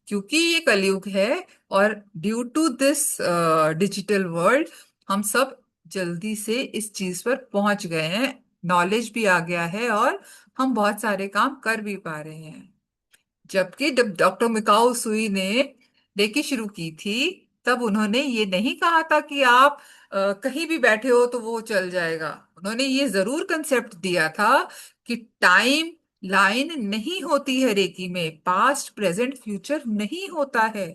क्योंकि ये कलयुग है। और due to this digital world हम सब जल्दी से इस चीज पर पहुंच गए हैं, नॉलेज भी आ गया है, और हम बहुत सारे काम कर भी पा रहे हैं। जबकि जब डॉक्टर मिकाओ सुई ने रेकी शुरू की थी, तब उन्होंने ये नहीं कहा था कि आप कहीं भी बैठे हो तो वो चल जाएगा। उन्होंने ये जरूर कंसेप्ट दिया था कि टाइम लाइन नहीं होती है रेकी में, पास्ट प्रेजेंट फ्यूचर नहीं होता है।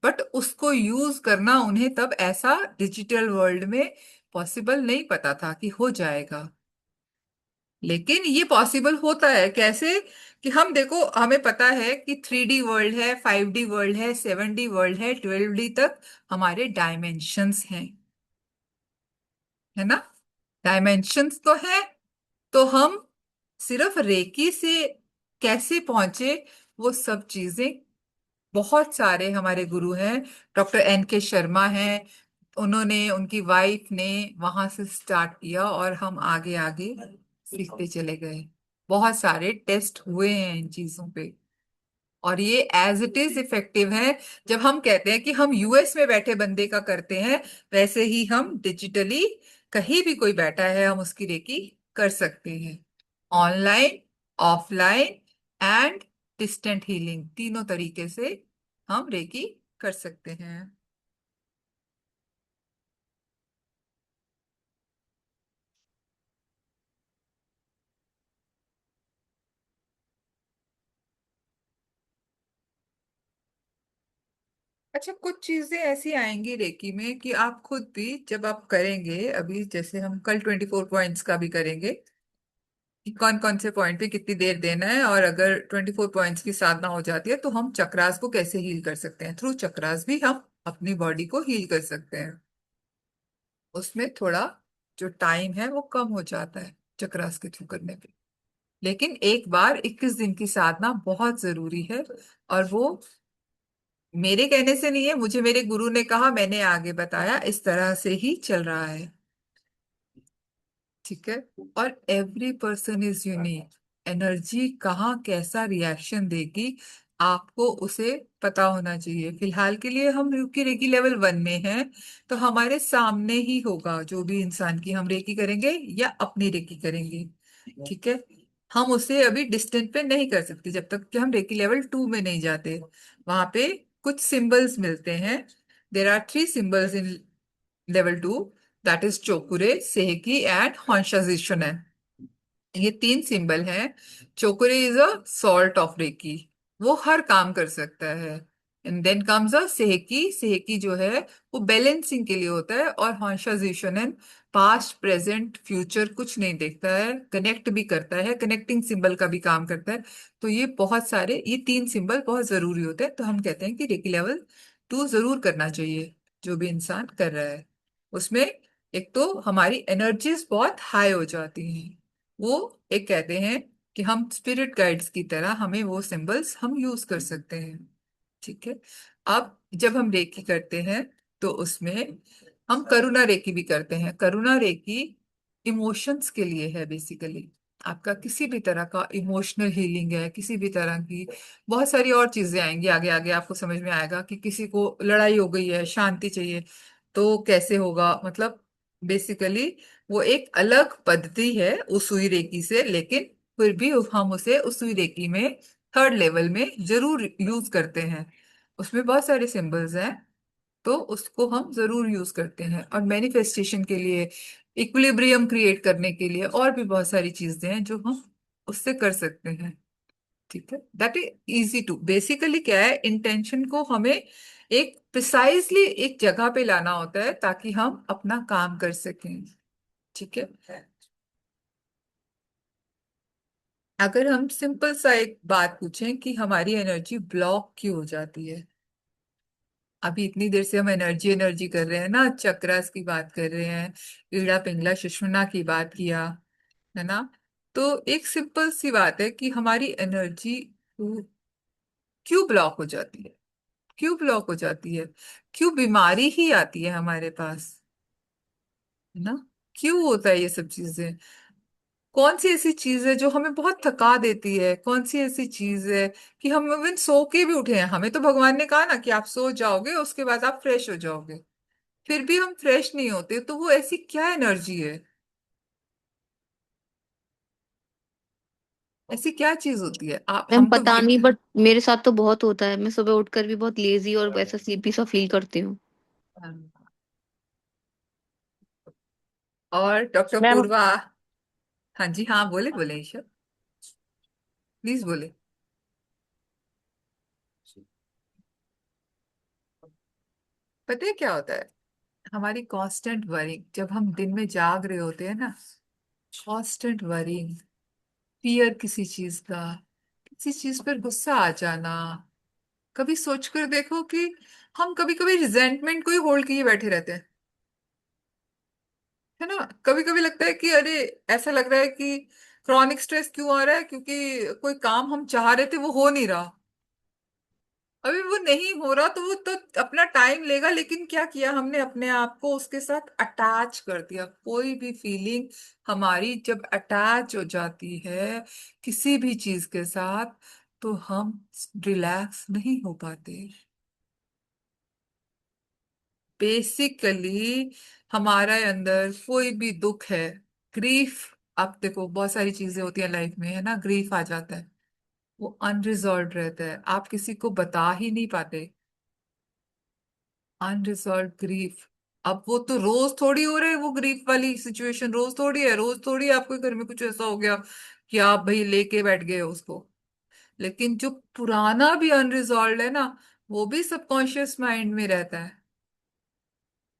बट उसको यूज करना उन्हें तब ऐसा डिजिटल वर्ल्ड में पॉसिबल नहीं पता था कि हो जाएगा। लेकिन ये पॉसिबल होता है कैसे, कि हम देखो, हमें पता है कि 3D वर्ल्ड है, 5D वर्ल्ड है, 7D वर्ल्ड है, 12D तक हमारे डायमेंशंस हैं, है ना। डायमेंशंस तो है, तो हम सिर्फ रेकी से कैसे पहुंचे, वो सब चीजें, बहुत सारे हमारे गुरु हैं, डॉक्टर NK शर्मा हैं, उन्होंने, उनकी वाइफ ने वहां से स्टार्ट किया, और हम आगे आगे सीखते चले गए। बहुत सारे टेस्ट हुए हैं इन चीजों पे, और ये एज इट इज इफेक्टिव है। जब हम कहते हैं कि हम US में बैठे बंदे का करते हैं, वैसे ही हम डिजिटली कहीं भी कोई बैठा है हम उसकी रेकी कर सकते हैं। Online, offline and distant healing, तीनों तरीके से हम रेकी कर सकते हैं। अच्छा, कुछ चीजें ऐसी आएंगी रेकी में कि आप खुद भी जब आप करेंगे, अभी जैसे हम कल 24 पॉइंट्स का भी करेंगे कि कौन कौन से पॉइंट पे कितनी देर देना है, और अगर 24 पॉइंट्स की साधना हो जाती है तो हम चक्रास को कैसे हील कर सकते हैं। थ्रू चक्रास भी हम अपनी बॉडी को हील कर सकते हैं। उसमें थोड़ा जो टाइम है वो कम हो जाता है चक्रास के थ्रू करने पे, लेकिन एक बार 21 दिन की साधना बहुत जरूरी है। और वो मेरे कहने से नहीं है, मुझे मेरे गुरु ने कहा, मैंने आगे बताया, इस तरह से ही चल रहा है। ठीक है, और every person is unique. Energy कहाँ कैसा रिएक्शन देगी, आपको उसे पता होना चाहिए। फिलहाल के लिए हम क्योंकि रेकी लेवल 1 में हैं, तो हमारे सामने ही होगा जो भी इंसान की हम रेकी करेंगे या अपनी रेकी करेंगे। ठीक है, हम उसे अभी डिस्टेंस पे नहीं कर सकते जब तक कि हम रेकी लेवल 2 में नहीं जाते। वहां पे कुछ सिंबल्स मिलते हैं, there are 3 symbols in level 2। That is Cho Ku Rei, Sei He Ki and Hon Sha Ze Sho Nen. ये तीन सिंबल हैं। Cho Ku Rei is a sort of reiki, वो हर काम कर सकता है। And then comes a Sei He Ki, Sei He Ki जो है वो बैलेंसिंग के लिए होता है। और हॉन्शाजिशोनेन पास्ट प्रेजेंट फ्यूचर कुछ नहीं देखता है, कनेक्ट भी करता है, कनेक्टिंग सिंबल का भी काम करता है। तो ये बहुत सारे, ये तीन सिंबल बहुत जरूरी होते हैं। तो हम कहते हैं कि रेकी लेवल 2 जरूर करना चाहिए जो भी इंसान कर रहा है। उसमें एक तो हमारी एनर्जीज बहुत हाई हो जाती हैं। वो एक कहते हैं कि हम स्पिरिट गाइड्स की तरह हमें वो सिंबल्स हम यूज कर सकते हैं। ठीक है। अब जब हम रेकी करते हैं तो उसमें हम करुणा रेकी भी करते हैं। करुणा रेकी इमोशंस के लिए है बेसिकली। आपका किसी भी तरह का इमोशनल हीलिंग है, किसी भी तरह की, बहुत सारी और चीजें आएंगी आगे आगे आपको समझ में आएगा कि किसी को लड़ाई हो गई है, शांति चाहिए, तो कैसे होगा। मतलब बेसिकली वो एक अलग पद्धति है उसूई रेकी से, लेकिन फिर भी हम उसे उसूई रेकी में थर्ड लेवल में जरूर यूज करते हैं। उसमें बहुत सारे सिंबल्स हैं, तो उसको हम जरूर यूज करते हैं। और मैनिफेस्टेशन के लिए, इक्विलिब्रियम क्रिएट करने के लिए, और भी बहुत सारी चीजें हैं जो हम उससे कर सकते हैं। ठीक है। That is easy to, basically क्या है, इंटेंशन को हमें एक प्रिसाइजली एक जगह पे लाना होता है ताकि हम अपना काम कर सकें। ठीक है। अगर हम सिंपल सा एक बात पूछें कि हमारी एनर्जी ब्लॉक क्यों हो जाती है। अभी इतनी देर से हम एनर्जी एनर्जी कर रहे हैं ना, चक्रास की बात कर रहे हैं, ईड़ा पिंगला सुषुम्ना की बात किया, है ना। तो एक सिंपल सी बात है कि हमारी एनर्जी क्यों ब्लॉक हो जाती है, क्यों ब्लॉक हो जाती है, क्यों बीमारी ही आती है हमारे पास, है ना। क्यों होता है ये सब चीजें। कौन सी ऐसी चीज है जो हमें बहुत थका देती है, कौन सी ऐसी चीज है कि हम इवन सो के भी उठे हैं, हमें तो भगवान ने कहा ना कि आप सो जाओगे उसके बाद आप फ्रेश हो जाओगे, फिर भी हम फ्रेश नहीं होते। तो वो ऐसी क्या एनर्जी है, ऐसी क्या चीज होती है। आप मैम हम तो पता नहीं, बट मेरे साथ तो बहुत होता है। मैं सुबह उठकर भी बहुत लेजी और ऐसा स्लीपी सा फील करती हूँ। और डॉक्टर मैम पूर्वा। हाँ जी, हाँ बोले बोले ईशा, प्लीज बोले। पता है क्या होता है, हमारी कांस्टेंट वरिंग, जब हम दिन में जाग रहे होते हैं ना, कांस्टेंट वरिंग, फियर किसी चीज का, किसी चीज पर गुस्सा आ जाना। कभी सोच कर देखो कि हम कभी कभी रिजेंटमेंट को ही होल्ड किए बैठे रहते हैं, है ना। कभी कभी लगता है कि अरे, ऐसा लग रहा है कि क्रॉनिक स्ट्रेस क्यों आ रहा है, क्योंकि कोई काम हम चाह रहे थे वो हो नहीं रहा। अभी वो नहीं हो रहा तो वो तो अपना टाइम लेगा, लेकिन क्या किया हमने, अपने आप को उसके साथ अटैच कर दिया। कोई भी फीलिंग हमारी जब अटैच हो जाती है किसी भी चीज के साथ, तो हम रिलैक्स नहीं हो पाते। बेसिकली हमारे अंदर कोई भी दुख है, ग्रीफ, आप देखो बहुत सारी चीजें होती है लाइफ में, है ना, ग्रीफ आ जाता है, वो अनरिजॉल्व रहता है, आप किसी को बता ही नहीं पाते। अनरिजॉल्व ग्रीफ, अब वो तो रोज थोड़ी हो रहे है, वो ग्रीफ वाली सिचुएशन रोज थोड़ी है, रोज थोड़ी आपके घर में कुछ ऐसा हो गया कि आप भाई लेके बैठ गए हो उसको। लेकिन जो पुराना भी अनरिजॉल्व है ना, वो भी सबकॉन्शियस माइंड में रहता है।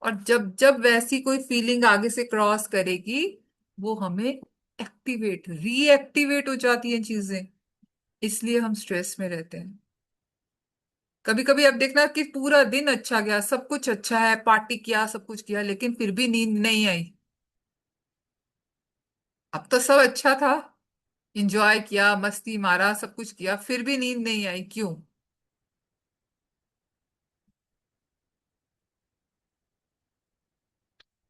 और जब जब वैसी कोई फीलिंग आगे से क्रॉस करेगी, वो हमें एक्टिवेट रीएक्टिवेट हो जाती हैं चीजें, इसलिए हम स्ट्रेस में रहते हैं। कभी कभी आप देखना कि पूरा दिन अच्छा गया, सब कुछ अच्छा है, पार्टी किया, सब कुछ किया, लेकिन फिर भी नींद नहीं आई। अब तो सब अच्छा था, एंजॉय किया, मस्ती मारा, सब कुछ किया, फिर भी नींद नहीं आई, क्यों।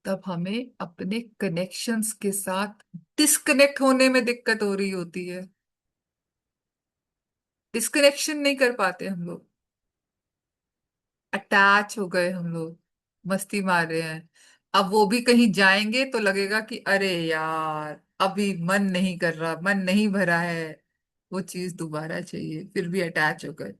तब हमें अपने कनेक्शंस के साथ डिस्कनेक्ट होने में दिक्कत हो रही होती है, डिस्कनेक्शन नहीं कर पाते हम लोग, अटैच हो गए हम लोग, मस्ती मार रहे हैं। अब वो भी कहीं जाएंगे तो लगेगा कि अरे यार अभी मन नहीं कर रहा, मन नहीं भरा है, वो चीज दोबारा चाहिए, फिर भी अटैच हो गए।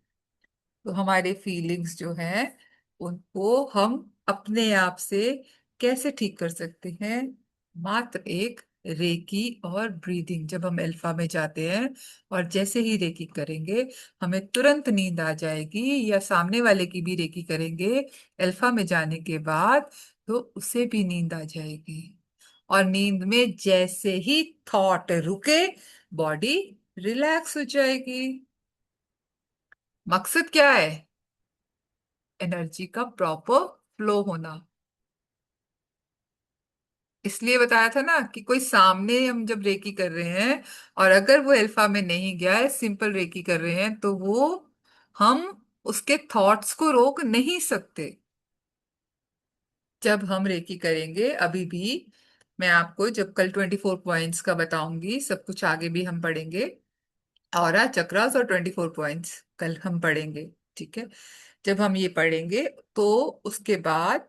तो हमारे फीलिंग्स जो हैं उनको हम अपने आप से कैसे ठीक कर सकते हैं? मात्र एक रेकी और ब्रीदिंग। जब हम अल्फा में जाते हैं और जैसे ही रेकी करेंगे हमें तुरंत नींद आ जाएगी, या सामने वाले की भी रेकी करेंगे अल्फा में जाने के बाद तो उसे भी नींद आ जाएगी। और नींद में जैसे ही थॉट रुके बॉडी रिलैक्स हो जाएगी। मकसद क्या है? एनर्जी का प्रॉपर फ्लो होना। इसलिए बताया था ना कि कोई सामने हम जब रेकी कर रहे हैं और अगर वो अल्फा में नहीं गया है, सिंपल रेकी कर रहे हैं, तो वो हम उसके थॉट्स को रोक नहीं सकते। जब हम रेकी करेंगे अभी भी, मैं आपको जब कल 24 पॉइंट्स का बताऊंगी, सब कुछ आगे भी हम पढ़ेंगे, ऑरा चक्रास और 24 पॉइंट्स कल हम पढ़ेंगे। ठीक है? जब हम ये पढ़ेंगे तो उसके बाद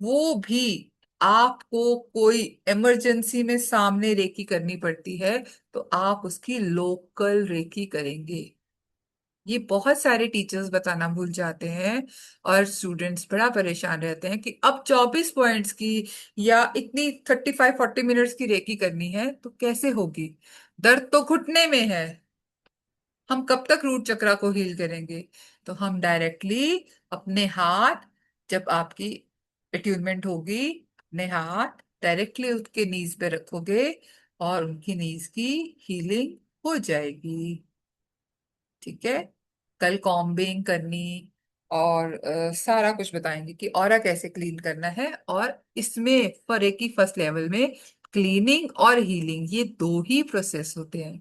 वो भी, आपको कोई इमरजेंसी में सामने रेकी करनी पड़ती है तो आप उसकी लोकल रेकी करेंगे। ये बहुत सारे टीचर्स बताना भूल जाते हैं और स्टूडेंट्स बड़ा परेशान रहते हैं कि अब 24 पॉइंट्स की या इतनी 35-40 मिनट्स की रेकी करनी है तो कैसे होगी? दर्द तो घुटने में है, हम कब तक रूट चक्रा को हील करेंगे? तो हम डायरेक्टली अपने हाथ, जब आपकी अट्यूनमेंट होगी, अपने हाथ डायरेक्टली उसके नीज पे रखोगे और उनकी नीज की हीलिंग हो जाएगी। ठीक है? कल कॉम्बिंग करनी और सारा कुछ बताएंगे कि ऑरा कैसे क्लीन करना है। और इसमें फॉर एक ही फर्स्ट लेवल में क्लीनिंग और हीलिंग ये दो ही प्रोसेस होते हैं।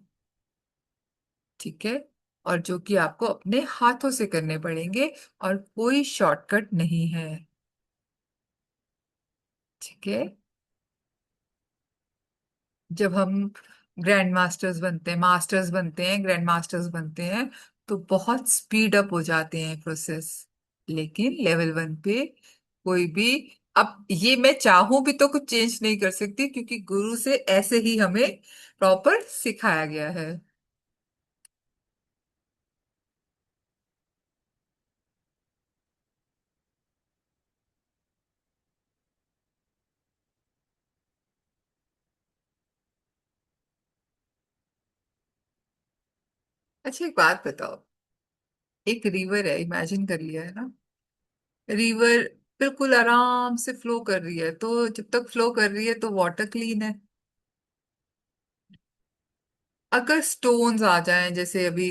ठीक है? और जो कि आपको अपने हाथों से करने पड़ेंगे और कोई शॉर्टकट नहीं है। ठीक है? जब हम ग्रैंड मास्टर्स बनते हैं, मास्टर्स बनते हैं, ग्रैंड मास्टर्स बनते हैं, तो बहुत स्पीड अप हो जाते हैं प्रोसेस। लेकिन लेवल 1 पे कोई भी, अब ये मैं चाहूं भी तो कुछ चेंज नहीं कर सकती क्योंकि गुरु से ऐसे ही हमें प्रॉपर सिखाया गया है। अच्छा, एक बात बताओ। एक रिवर है, इमेजिन कर लिया है ना? रिवर बिल्कुल आराम से फ्लो कर रही है, तो जब तक फ्लो कर रही है तो वाटर क्लीन है। अगर स्टोन्स आ जाएं, जैसे अभी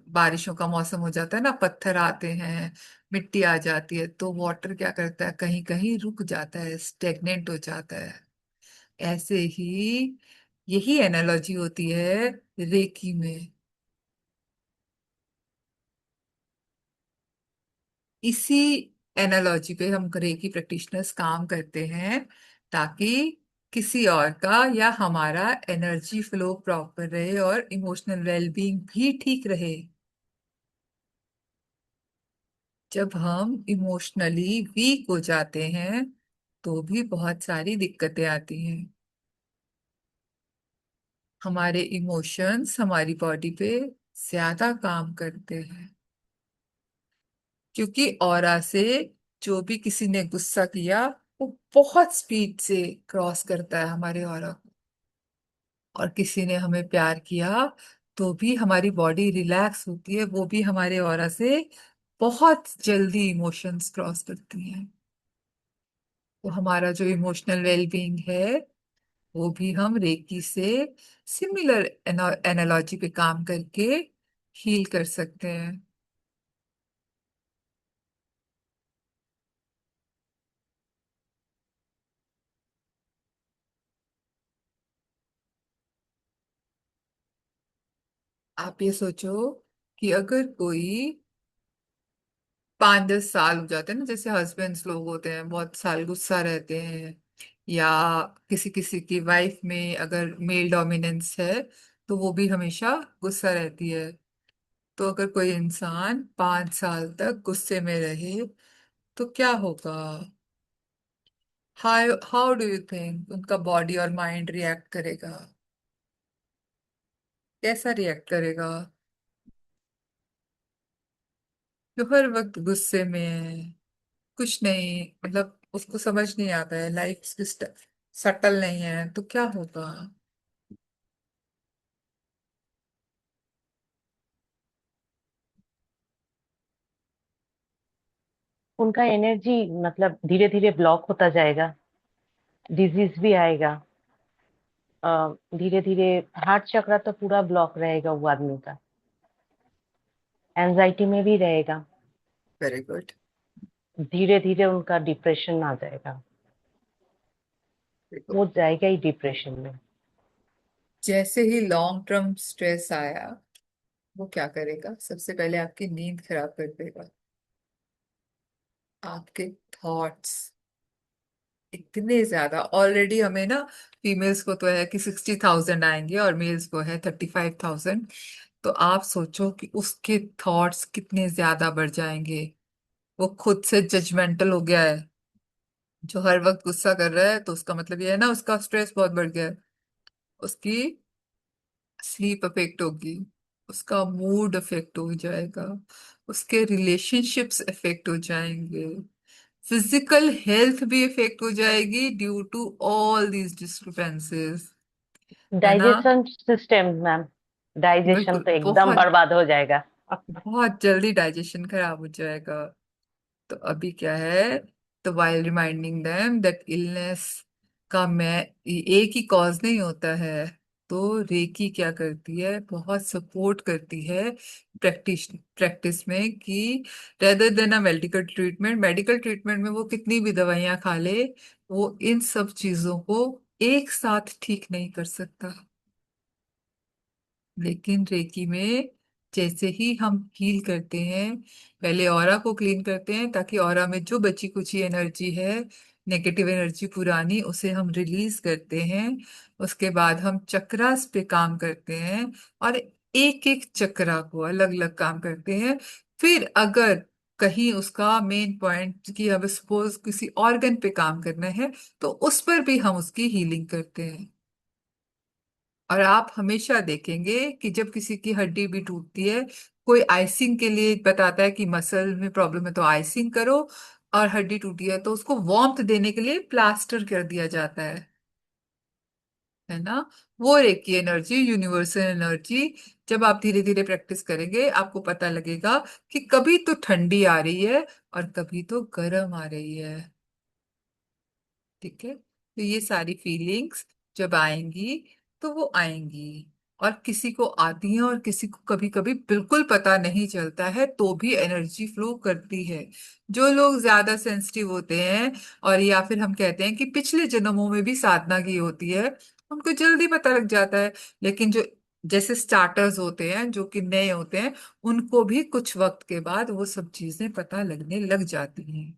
बारिशों का मौसम हो जाता है ना, पत्थर आते हैं, मिट्टी आ जाती है, तो वाटर क्या करता है, कहीं कहीं रुक जाता है, स्टेगनेंट हो जाता है। ऐसे ही यही एनालॉजी होती है रेकी में। इसी एनालॉजी पे हम रेकी प्रैक्टिशनर्स काम करते हैं ताकि किसी और का या हमारा एनर्जी फ्लो प्रॉपर रहे और इमोशनल वेलबींग भी ठीक रहे। जब हम इमोशनली वीक हो जाते हैं तो भी बहुत सारी दिक्कतें आती हैं। हमारे इमोशंस हमारी बॉडी पे ज्यादा काम करते हैं क्योंकि ऑरा से जो भी किसी ने गुस्सा किया वो बहुत स्पीड से क्रॉस करता है हमारे ऑरा को। और किसी ने हमें प्यार किया तो भी हमारी बॉडी रिलैक्स होती है, वो भी हमारे ऑरा से बहुत जल्दी इमोशंस क्रॉस करती हैं। तो हमारा जो इमोशनल वेलबींग है वो भी हम रेकी से सिमिलर एनालॉजी पे काम करके हील कर सकते हैं। आप ये सोचो कि अगर कोई 5-10 साल हो जाते हैं ना, जैसे हस्बैंड्स लोग होते हैं बहुत साल गुस्सा रहते हैं, या किसी किसी की वाइफ में अगर मेल डोमिनेंस है तो वो भी हमेशा गुस्सा रहती है। तो अगर कोई इंसान 5 साल तक गुस्से में रहे तो क्या होगा? How how do you think उनका बॉडी और माइंड रिएक्ट करेगा? कैसा रिएक्ट करेगा? जो हर वक्त गुस्से में है, कुछ नहीं, मतलब उसको समझ नहीं आता है, लाइफ उसकी सटल नहीं है, तो क्या होगा? उनका एनर्जी मतलब धीरे धीरे ब्लॉक होता जाएगा, डिजीज भी आएगा। धीरे धीरे हार्ट चक्र तो पूरा ब्लॉक रहेगा वो आदमी का, एंजाइटी में भी रहेगा। Very good. धीरे धीरे उनका डिप्रेशन आ जाएगा, वो जाएगा ही डिप्रेशन में। जैसे ही लॉन्ग टर्म स्ट्रेस आया, वो क्या करेगा? सबसे पहले आपकी नींद खराब कर देगा, आपके थॉट्स इतने ज्यादा। ऑलरेडी हमें ना, फीमेल्स को तो है कि 60,000 आएंगे और मेल्स को है 35,000। तो आप सोचो कि उसके थॉट्स कितने ज्यादा बढ़ जाएंगे। वो खुद से जजमेंटल हो गया है, जो हर वक्त गुस्सा कर रहा है, तो उसका मतलब ये है ना, उसका स्ट्रेस बहुत बढ़ गया है। उसकी स्लीप अफेक्ट होगी, उसका मूड अफेक्ट हो जाएगा, उसके रिलेशनशिप्स अफेक्ट हो जाएंगे, फिजिकल हेल्थ भी इफेक्ट हो जाएगी due to all these disturbances. है ना? डाइजेशन सिस्टम मैम, डाइजेशन बिल्कुल, तो एकदम बहुत बर्बाद हो जाएगा। बहुत जल्दी डाइजेशन खराब हो जाएगा। तो अभी क्या है, तो while reminding them that illness का मैं एक ही कॉज नहीं होता है। तो रेकी क्या करती है, बहुत सपोर्ट करती है प्रैक्टिस प्रैक्टिस में, कि rather than a medical treatment में वो कितनी भी दवाइयां खा ले, वो इन सब चीजों को एक साथ ठीक नहीं कर सकता। लेकिन रेकी में जैसे ही हम हील करते हैं, पहले ऑरा को क्लीन करते हैं, ताकि ऑरा में जो बची कुची एनर्जी है, नेगेटिव एनर्जी पुरानी, उसे हम रिलीज करते हैं। उसके बाद हम चक्रास पे काम करते हैं, और एक एक चक्रा को अलग अलग काम करते हैं। फिर अगर कहीं उसका मेन पॉइंट कि अब सपोज किसी ऑर्गन पे काम करना है, तो उस पर भी हम उसकी हीलिंग करते हैं। और आप हमेशा देखेंगे कि जब किसी की हड्डी भी टूटती है, कोई आइसिंग के लिए बताता है कि मसल में प्रॉब्लम है तो आइसिंग करो, और हड्डी टूटी है तो उसको वार्मथ देने के लिए प्लास्टर कर दिया जाता है ना? वो रेकी एनर्जी, यूनिवर्सल एनर्जी, जब आप धीरे धीरे प्रैक्टिस करेंगे, आपको पता लगेगा कि कभी तो ठंडी आ रही है और कभी तो गर्म आ रही है। ठीक है? तो ये सारी फीलिंग्स जब आएंगी, तो वो आएंगी। और किसी को आती हैं और किसी को कभी कभी बिल्कुल पता नहीं चलता है, तो भी एनर्जी फ्लो करती है। जो लोग ज्यादा सेंसिटिव होते हैं, और या फिर हम कहते हैं कि पिछले जन्मों में भी साधना की होती है, उनको जल्दी पता लग जाता है। लेकिन जो जैसे स्टार्टर्स होते हैं, जो कि नए होते हैं, उनको भी कुछ वक्त के बाद वो सब चीजें पता लगने लग जाती हैं।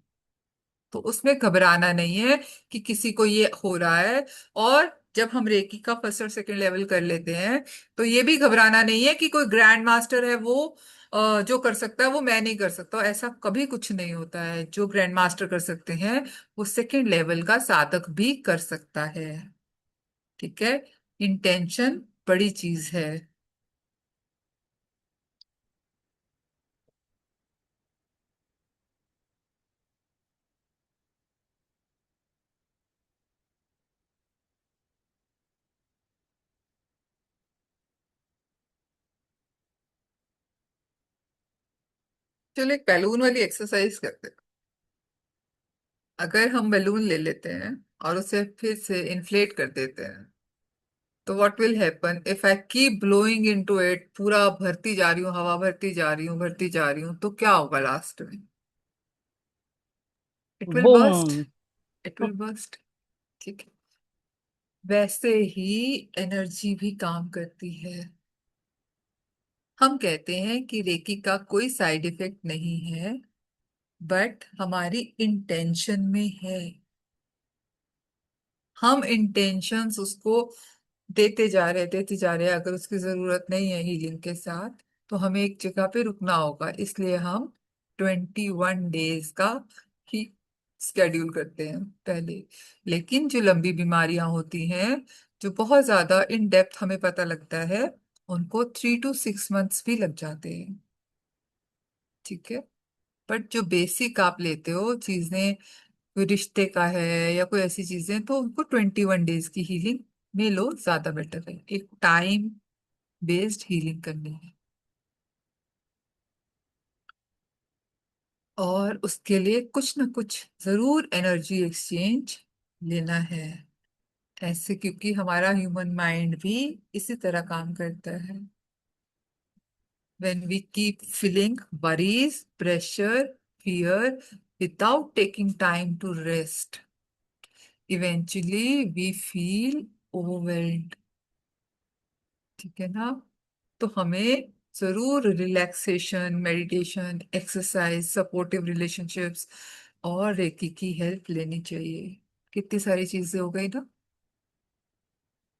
तो उसमें घबराना नहीं है कि किसी को ये हो रहा है। और जब हम रेकी का फर्स्ट और सेकंड लेवल कर लेते हैं, तो ये भी घबराना नहीं है कि कोई ग्रैंड मास्टर है, वो जो कर सकता है वो मैं नहीं कर सकता। ऐसा कभी कुछ नहीं होता है। जो ग्रैंड मास्टर कर सकते हैं, वो सेकंड लेवल का साधक भी कर सकता है। ठीक है? इंटेंशन बड़ी चीज है। चलो एक बैलून वाली एक्सरसाइज करते हैं। अगर हम बैलून ले लेते हैं और उसे फिर से इन्फ्लेट कर देते हैं, तो what will happen if I keep blowing into it? पूरा भरती जा रही हूँ, हवा भरती जा रही हूँ, भरती जा रही हूँ, तो क्या होगा लास्ट में? It will burst. Boom. It will burst. ठीक है? वैसे ही एनर्जी भी काम करती है। हम कहते हैं कि रेकी का कोई साइड इफेक्ट नहीं है, बट हमारी इंटेंशन में है। हम इंटेंशंस उसको देते जा रहे हैं। अगर उसकी जरूरत नहीं है हीलिंग के साथ, तो हमें एक जगह पे रुकना होगा। इसलिए हम 21 डेज का ही स्केड्यूल करते हैं पहले। लेकिन जो लंबी बीमारियां होती हैं, जो बहुत ज्यादा इन डेप्थ हमें पता लगता है, उनको 3 to 6 months भी लग जाते हैं। ठीक है? बट जो बेसिक आप लेते हो चीजें, कोई रिश्ते का है या कोई ऐसी चीजें, तो उनको 21 डेज की हीलिंग में लो, ज्यादा बेटर है। एक टाइम बेस्ड हीलिंग करनी है, और उसके लिए कुछ ना कुछ जरूर एनर्जी एक्सचेंज लेना है। ऐसे क्योंकि हमारा ह्यूमन माइंड भी इसी तरह काम करता है। when we keep feeling worries, pressure, fear without taking time to rest, eventually we feel overwhelmed। ठीक है ना? तो हमें जरूर relaxation, meditation, exercise, supportive relationships और रेकी की हेल्प लेनी चाहिए। कितनी सारी चीजें हो गई ना।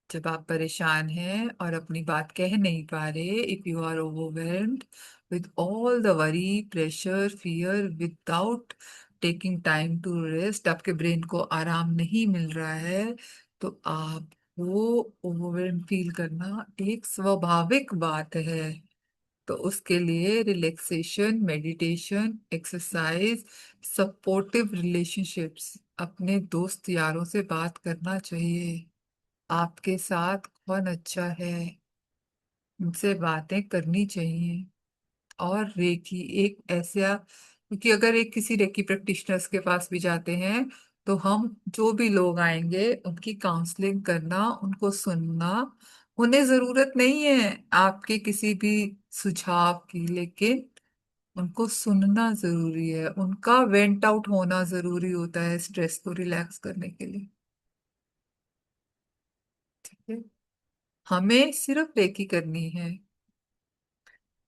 जब आप परेशान हैं और अपनी बात कह नहीं पा रहे, if you are overwhelmed with all the worry, pressure, fear, without taking time to rest, आपके ब्रेन को आराम नहीं मिल रहा है, तो आप वो ओवरवेल्म फील करना एक स्वाभाविक बात है। तो उसके लिए relaxation, meditation, exercise, supportive relationships, अपने दोस्त यारों से बात करना चाहिए। आपके साथ कौन अच्छा है, उनसे बातें करनी चाहिए। और रेकी एक ऐसा, क्योंकि अगर एक किसी रेकी प्रैक्टिशनर्स के पास भी जाते हैं, तो हम जो भी लोग आएंगे उनकी काउंसलिंग करना, उनको सुनना, उन्हें जरूरत नहीं है आपके किसी भी सुझाव की, लेकिन उनको सुनना जरूरी है। उनका वेंट आउट होना जरूरी होता है स्ट्रेस को रिलैक्स करने के लिए। ठीक है? हमें सिर्फ रेकी करनी है।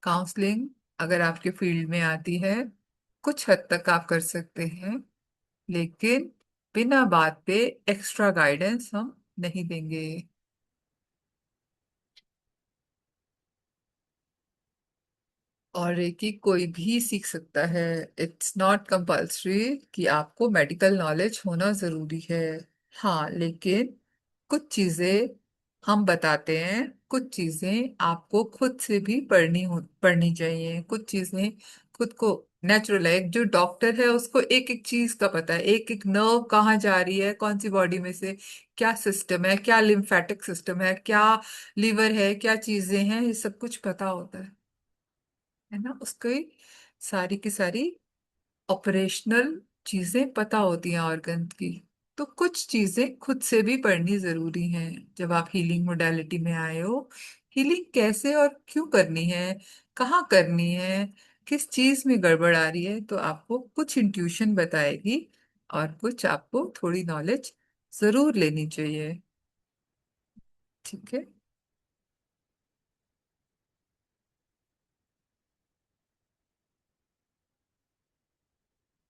काउंसलिंग अगर आपके फील्ड में आती है, कुछ हद तक आप कर सकते हैं, लेकिन बिना बात पे एक्स्ट्रा गाइडेंस हम नहीं देंगे। और है कि कोई भी सीख सकता है। इट्स नॉट कंपल्सरी कि आपको मेडिकल नॉलेज होना जरूरी है। हाँ, लेकिन कुछ चीजें हम बताते हैं, कुछ चीजें आपको खुद से भी पढ़नी चाहिए। कुछ चीजें खुद को नेचुरल है। एक जो डॉक्टर है उसको एक एक चीज का पता है, एक एक नर्व कहाँ जा रही है, कौन सी बॉडी में से, क्या सिस्टम है, क्या लिम्फेटिक सिस्टम है, क्या लीवर है, क्या चीजें हैं, ये सब कुछ पता होता है ना उसको। सारी की सारी ऑपरेशनल चीजें पता होती हैं ऑर्गन की। तो कुछ चीजें खुद से भी पढ़नी जरूरी हैं जब आप हीलिंग मोडालिटी में आए हो। हीलिंग कैसे और क्यों करनी है, कहाँ करनी है, किस चीज में गड़बड़ आ रही है, तो आपको कुछ इंट्यूशन बताएगी, और कुछ आपको थोड़ी नॉलेज जरूर लेनी चाहिए। ठीक है?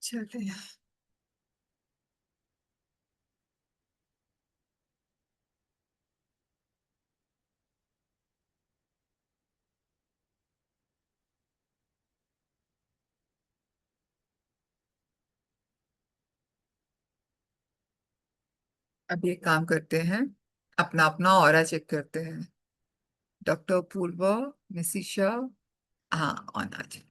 चलिए, अब ये काम करते हैं, अपना अपना ऑरा चेक करते हैं। डॉक्टर पूर्वा, मिसिशा, हाँ, ऑन आज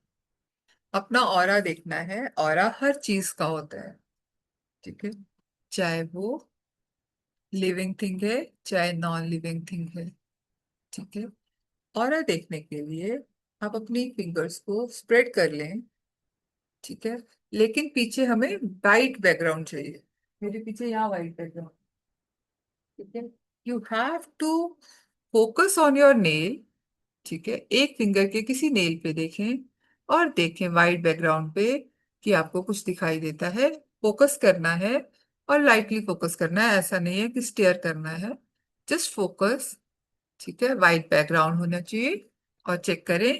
अपना ऑरा देखना है। ऑरा हर चीज का होता है, ठीक है? चाहे वो लिविंग थिंग है, चाहे नॉन लिविंग थिंग है। ठीक है? ऑरा देखने के लिए आप अपनी फिंगर्स को स्प्रेड कर लें। ठीक है? लेकिन पीछे हमें वाइट बैकग्राउंड चाहिए। मेरे पीछे यहाँ वाइट बैकग्राउंड। ठीक है? You have to focus on your nail. ठीक है? एक फिंगर के किसी नेल पे देखें, और देखें वाइट बैकग्राउंड पे कि आपको कुछ दिखाई देता है। फोकस करना है, और लाइटली फोकस करना है, ऐसा नहीं है कि स्टेयर करना है। Just focus. ठीक है? वाइट बैकग्राउंड होना चाहिए। और चेक करें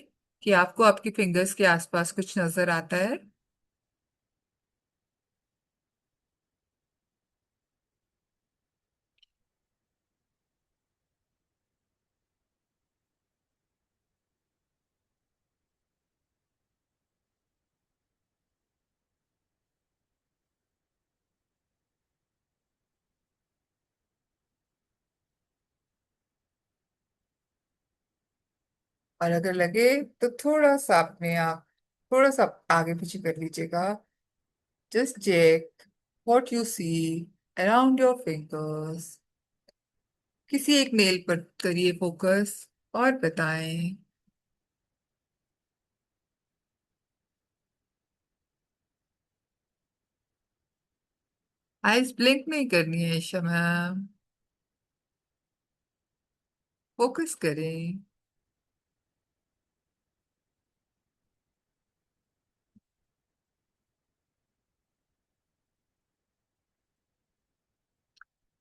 कि आपको आपकी फिंगर्स के आसपास कुछ नजर आता है। और अगर लगे तो थोड़ा सा अपने आप थोड़ा सा आगे पीछे कर लीजिएगा। Just check. What you see around your fingers. किसी एक नेल पर करिए फोकस और बताएं। आइज ब्लिंक नहीं करनी है ईशा मैम, फोकस करें।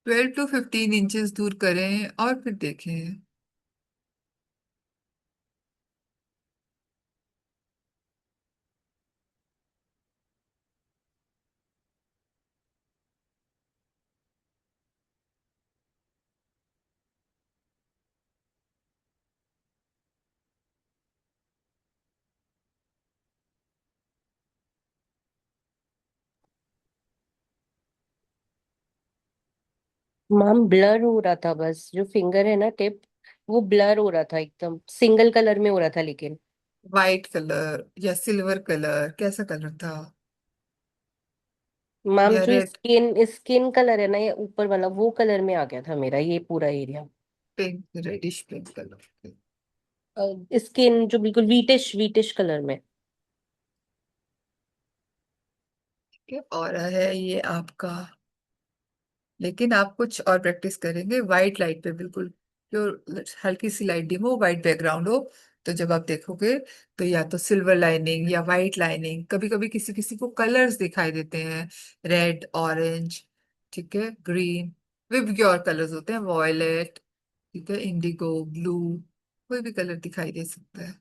12 to 15 इंचेस दूर करें और फिर देखें। मैम ब्लर हो रहा था, बस जो फिंगर है ना, टिप, वो ब्लर हो रहा था, एकदम सिंगल कलर में हो रहा था लेकिन। वाइट कलर या सिल्वर कलर, कैसा कलर था? मैम या जो रेड? स्किन स्किन कलर है ना, ये ऊपर वाला वो कलर में आ गया था मेरा ये पूरा area. Pink, reddish pink colour. Skin जो बिल्कुल वीटिश वीटिश कलर में। ठीक है, और है ये आपका। लेकिन आप कुछ और प्रैक्टिस करेंगे वाइट लाइट पे, बिल्कुल जो हल्की सी लाइट डिम हो, वाइट बैकग्राउंड हो। तो जब आप देखोगे तो या तो सिल्वर लाइनिंग या वाइट लाइनिंग, कभी कभी किसी किसी को कलर्स दिखाई देते हैं, रेड, ऑरेंज, ठीक है, ग्रीन। विबग्योर कलर्स होते हैं, वॉयलेट, ठीक है, इंडिगो, ब्लू, कोई भी कलर दिखाई दे सकता है।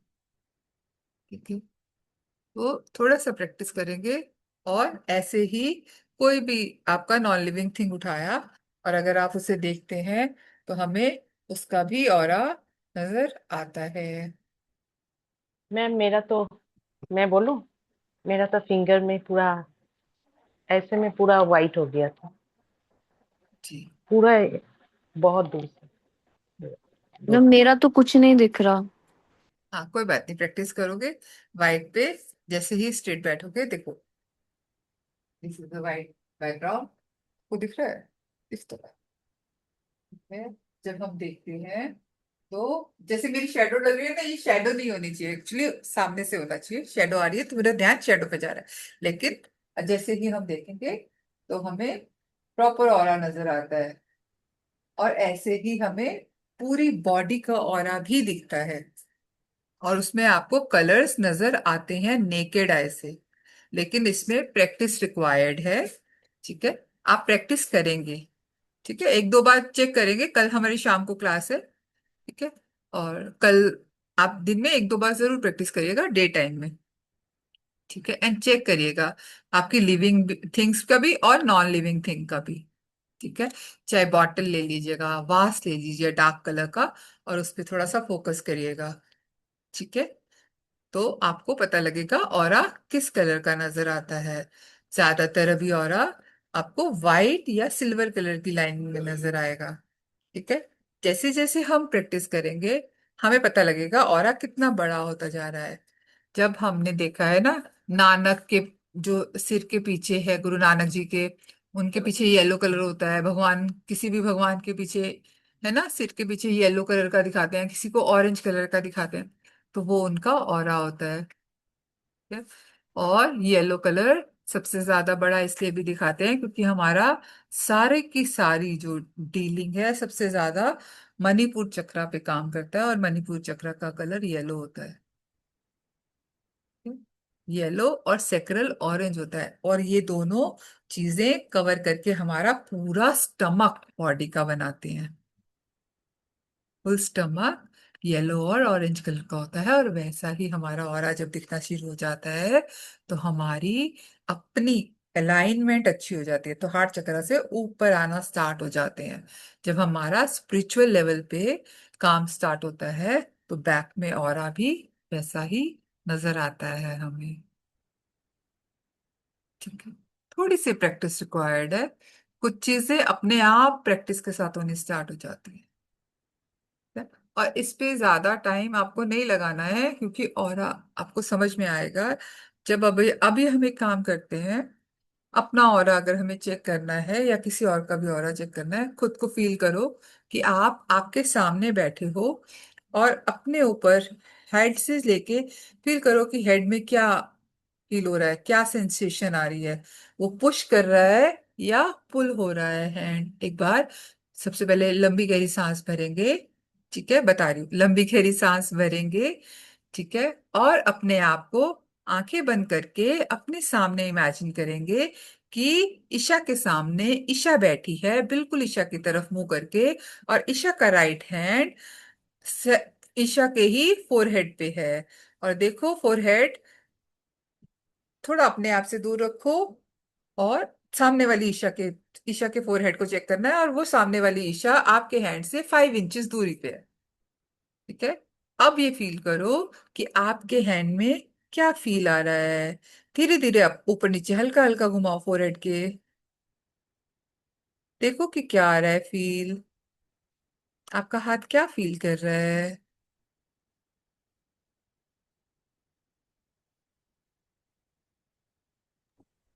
ठीक है, तो थोड़ा सा प्रैक्टिस करेंगे। और ऐसे ही कोई भी आपका नॉन लिविंग थिंग उठाया, और अगर आप उसे देखते हैं तो हमें उसका भी ऑरा नजर आता है। मैम मेरा तो, मैं बोलूं, मेरा तो फिंगर में पूरा, ऐसे में पूरा वाइट हो गया था, जी। पूरा, बहुत दूर से। ना ओके। मेरा तो कुछ नहीं दिख रहा। हाँ, कोई बात नहीं, प्रैक्टिस करोगे। वाइट पे जैसे ही स्ट्रेट बैठोगे, देखो, this is the white background, को दिख रहा है इस तरह है। जब हम देखते हैं तो जैसे मेरी शेडो लग रही है ना, ये शेडो नहीं होनी चाहिए, एक्चुअली सामने से होना चाहिए। शेडो आ रही है तो मेरा ध्यान शेडो पे जा रहा है, लेकिन जैसे ही हम देखेंगे तो हमें प्रॉपर ऑरा नजर आता है। और ऐसे ही हमें पूरी बॉडी का ऑरा भी दिखता है, और उसमें आपको कलर्स नजर आते हैं नेकेड आई से। लेकिन इसमें प्रैक्टिस रिक्वायर्ड है। ठीक है, आप प्रैक्टिस करेंगे। ठीक है, एक दो बार चेक करेंगे, कल हमारी शाम को क्लास है। ठीक है, और कल आप दिन में एक दो बार जरूर प्रैक्टिस करिएगा, डे टाइम में। ठीक है, एंड चेक करिएगा आपकी लिविंग थिंग्स का भी और नॉन लिविंग थिंग का भी। ठीक है, चाहे बॉटल ले लीजिएगा, वास ले लीजिए डार्क कलर का, और उस पर थोड़ा सा फोकस करिएगा। ठीक है, तो आपको पता लगेगा ऑरा किस कलर का नजर आता है। ज्यादातर अभी ऑरा आपको वाइट या सिल्वर कलर की लाइन में नजर आएगा। ठीक है, जैसे जैसे हम प्रैक्टिस करेंगे हमें पता लगेगा ऑरा कितना बड़ा होता जा रहा है। जब हमने देखा है ना, नानक के जो सिर के पीछे है, गुरु नानक जी के, उनके पीछे येलो कलर होता है। भगवान, किसी भी भगवान के पीछे, है ना, सिर के पीछे येलो कलर का दिखाते हैं, किसी को ऑरेंज कलर का दिखाते हैं, तो वो उनका ऑरा होता है। ठीक है? और येलो कलर सबसे ज्यादा बड़ा इसलिए भी दिखाते हैं क्योंकि हमारा सारे की सारी जो डीलिंग है सबसे ज्यादा मणिपुर चक्रा पे काम करता है, और मणिपुर चक्रा का कलर येलो होता है। येलो और सेक्रल ऑरेंज होता है, और ये दोनों चीजें कवर करके हमारा पूरा स्टमक बॉडी का बनाते हैं। फुल स्टमक येलो और ऑरेंज कलर का होता है, और वैसा ही हमारा ऑरा जब दिखना शुरू हो जाता है तो हमारी अपनी अलाइनमेंट अच्छी हो जाती है, तो हार्ट चक्र से ऊपर आना स्टार्ट हो जाते हैं। जब हमारा स्पिरिचुअल लेवल पे काम स्टार्ट होता है तो बैक में ऑरा भी वैसा ही नजर आता है हमें। ठीक है, थोड़ी सी प्रैक्टिस रिक्वायर्ड है। कुछ चीजें अपने आप प्रैक्टिस के साथ होनी स्टार्ट हो जाती है। ठीक है? और इस पे ज्यादा टाइम आपको नहीं लगाना है, क्योंकि और आपको समझ में आएगा जब अभी अभी हम एक काम करते हैं। अपना ऑरा अगर हमें चेक करना है या किसी और का भी ऑरा चेक करना है, खुद को फील करो कि आप आपके सामने बैठे हो और अपने ऊपर हेड से लेके फील करो कि हेड में क्या फील हो रहा है, क्या सेंसेशन आ रही है। वो पुश कर रहा है या पुल हो रहा है हैंड। एक बार सबसे पहले लंबी गहरी सांस भरेंगे। ठीक है, बता रही हूँ, लंबी गहरी सांस भरेंगे। ठीक है, और अपने आप को आंखें बंद करके अपने सामने इमेजिन करेंगे कि ईशा के सामने ईशा बैठी है, बिल्कुल ईशा की तरफ मुंह करके। और ईशा का राइट हैंड ईशा के ही फोरहेड पे है। और देखो, फोरहेड थोड़ा अपने आप से दूर रखो और सामने वाली ईशा के फोरहेड को चेक करना है, और वो सामने वाली ईशा आपके हैंड से 5 इंचेस दूरी पे है। ठीक है, अब ये फील करो कि आपके हैंड में क्या फील आ रहा है। धीरे धीरे आप ऊपर नीचे हल्का हल्का घुमाओ फोरहेड के, देखो कि क्या आ रहा है फील। आपका हाथ क्या फील कर रहा है।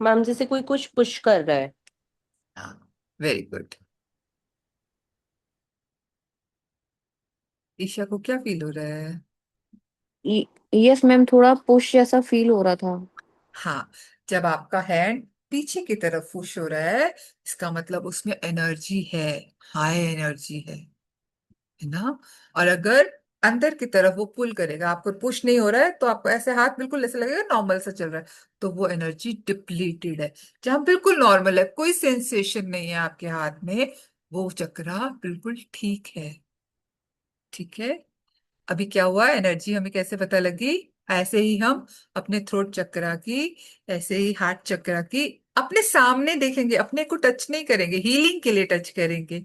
मैम जैसे कोई कुछ पुश कर रहा है। हाँ, वेरी गुड। ईशा को क्या फील हो रहा है। यस मैम, थोड़ा पुश जैसा फील हो रहा था। हाँ, जब आपका हैंड पीछे की तरफ पुश हो रहा है, इसका मतलब उसमें एनर्जी है, हाई एनर्जी है ना। और अगर अंदर की तरफ वो पुल करेगा, आपको पुश नहीं हो रहा है, तो आपको ऐसे हाथ बिल्कुल ऐसे लगेगा नॉर्मल सा चल रहा है, तो वो एनर्जी डिप्लीटेड है। जहां बिल्कुल नॉर्मल है, कोई सेंसेशन नहीं है आपके हाथ में, वो चक्रा बिल्कुल ठीक है। ठीक है, अभी क्या हुआ, एनर्जी हमें कैसे पता लगी। ऐसे ही हम अपने थ्रोट चक्रा की, ऐसे ही हार्ट चक्रा की अपने सामने देखेंगे, अपने को टच नहीं करेंगे, हीलिंग के लिए टच करेंगे।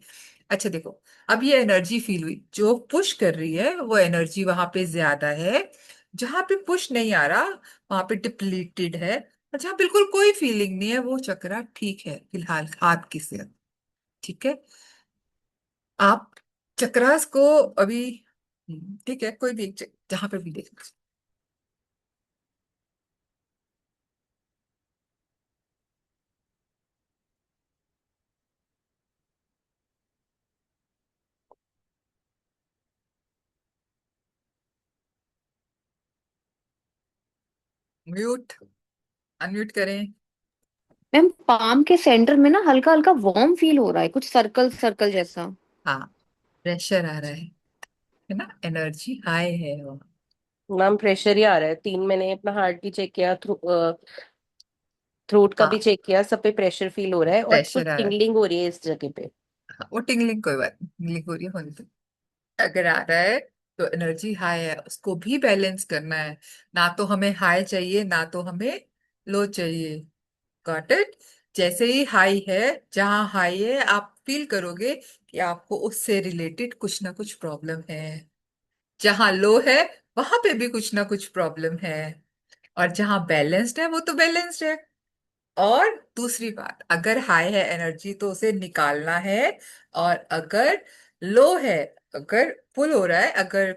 अच्छा देखो, अब ये एनर्जी फील हुई, जो पुश कर रही है वो एनर्जी वहां पे ज्यादा है। जहां पे पुश नहीं आ रहा वहां पे डिप्लीटेड है। और जहां बिल्कुल कोई फीलिंग नहीं है वो चक्रा ठीक है फिलहाल हाथ की सेहत। ठीक है, आप चक्रास को अभी ठीक है, कोई भी जहां पे भी देख। म्यूट, अनम्यूट करें। मैम पाम के सेंटर में ना हल्का हल्का वार्म फील हो रहा है, कुछ सर्कल सर्कल जैसा। हाँ, प्रेशर आ रहा है ना, एनर्जी हाई है वो। मैम प्रेशर ही आ रहा है, 3 मैंने अपना हार्ट भी चेक किया, थ्रोट का भी हाँ, चेक किया, सब पे प्रेशर फील हो रहा है और कुछ प्रेशर आ रहा है। टिंगलिंग हो रही है इस जगह पे। हाँ, वो टिंगलिंग कोई बात नहीं, टिंगलिंग हो रही है, होने दो। अगर आ रहा है तो एनर्जी हाई है, उसको भी बैलेंस करना है। ना तो हमें हाई चाहिए, ना तो हमें लो चाहिए। Got it. जैसे ही हाई है, जहां हाई है आप फील करोगे कि आपको उससे रिलेटेड कुछ ना कुछ प्रॉब्लम है। जहां लो है वहां पे भी कुछ ना कुछ प्रॉब्लम है। और जहां बैलेंस्ड है वो तो बैलेंस्ड है। और दूसरी बात, अगर हाई है एनर्जी तो उसे निकालना है, और अगर लो है, अगर फुल हो रहा है अगर,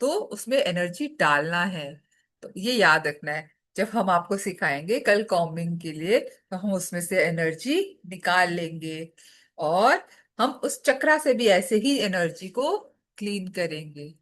तो उसमें एनर्जी डालना है। तो ये याद रखना है, जब हम आपको सिखाएंगे कल कॉम्बिंग के लिए, तो हम उसमें से एनर्जी निकाल लेंगे, और हम उस चक्रा से भी ऐसे ही एनर्जी को क्लीन करेंगे।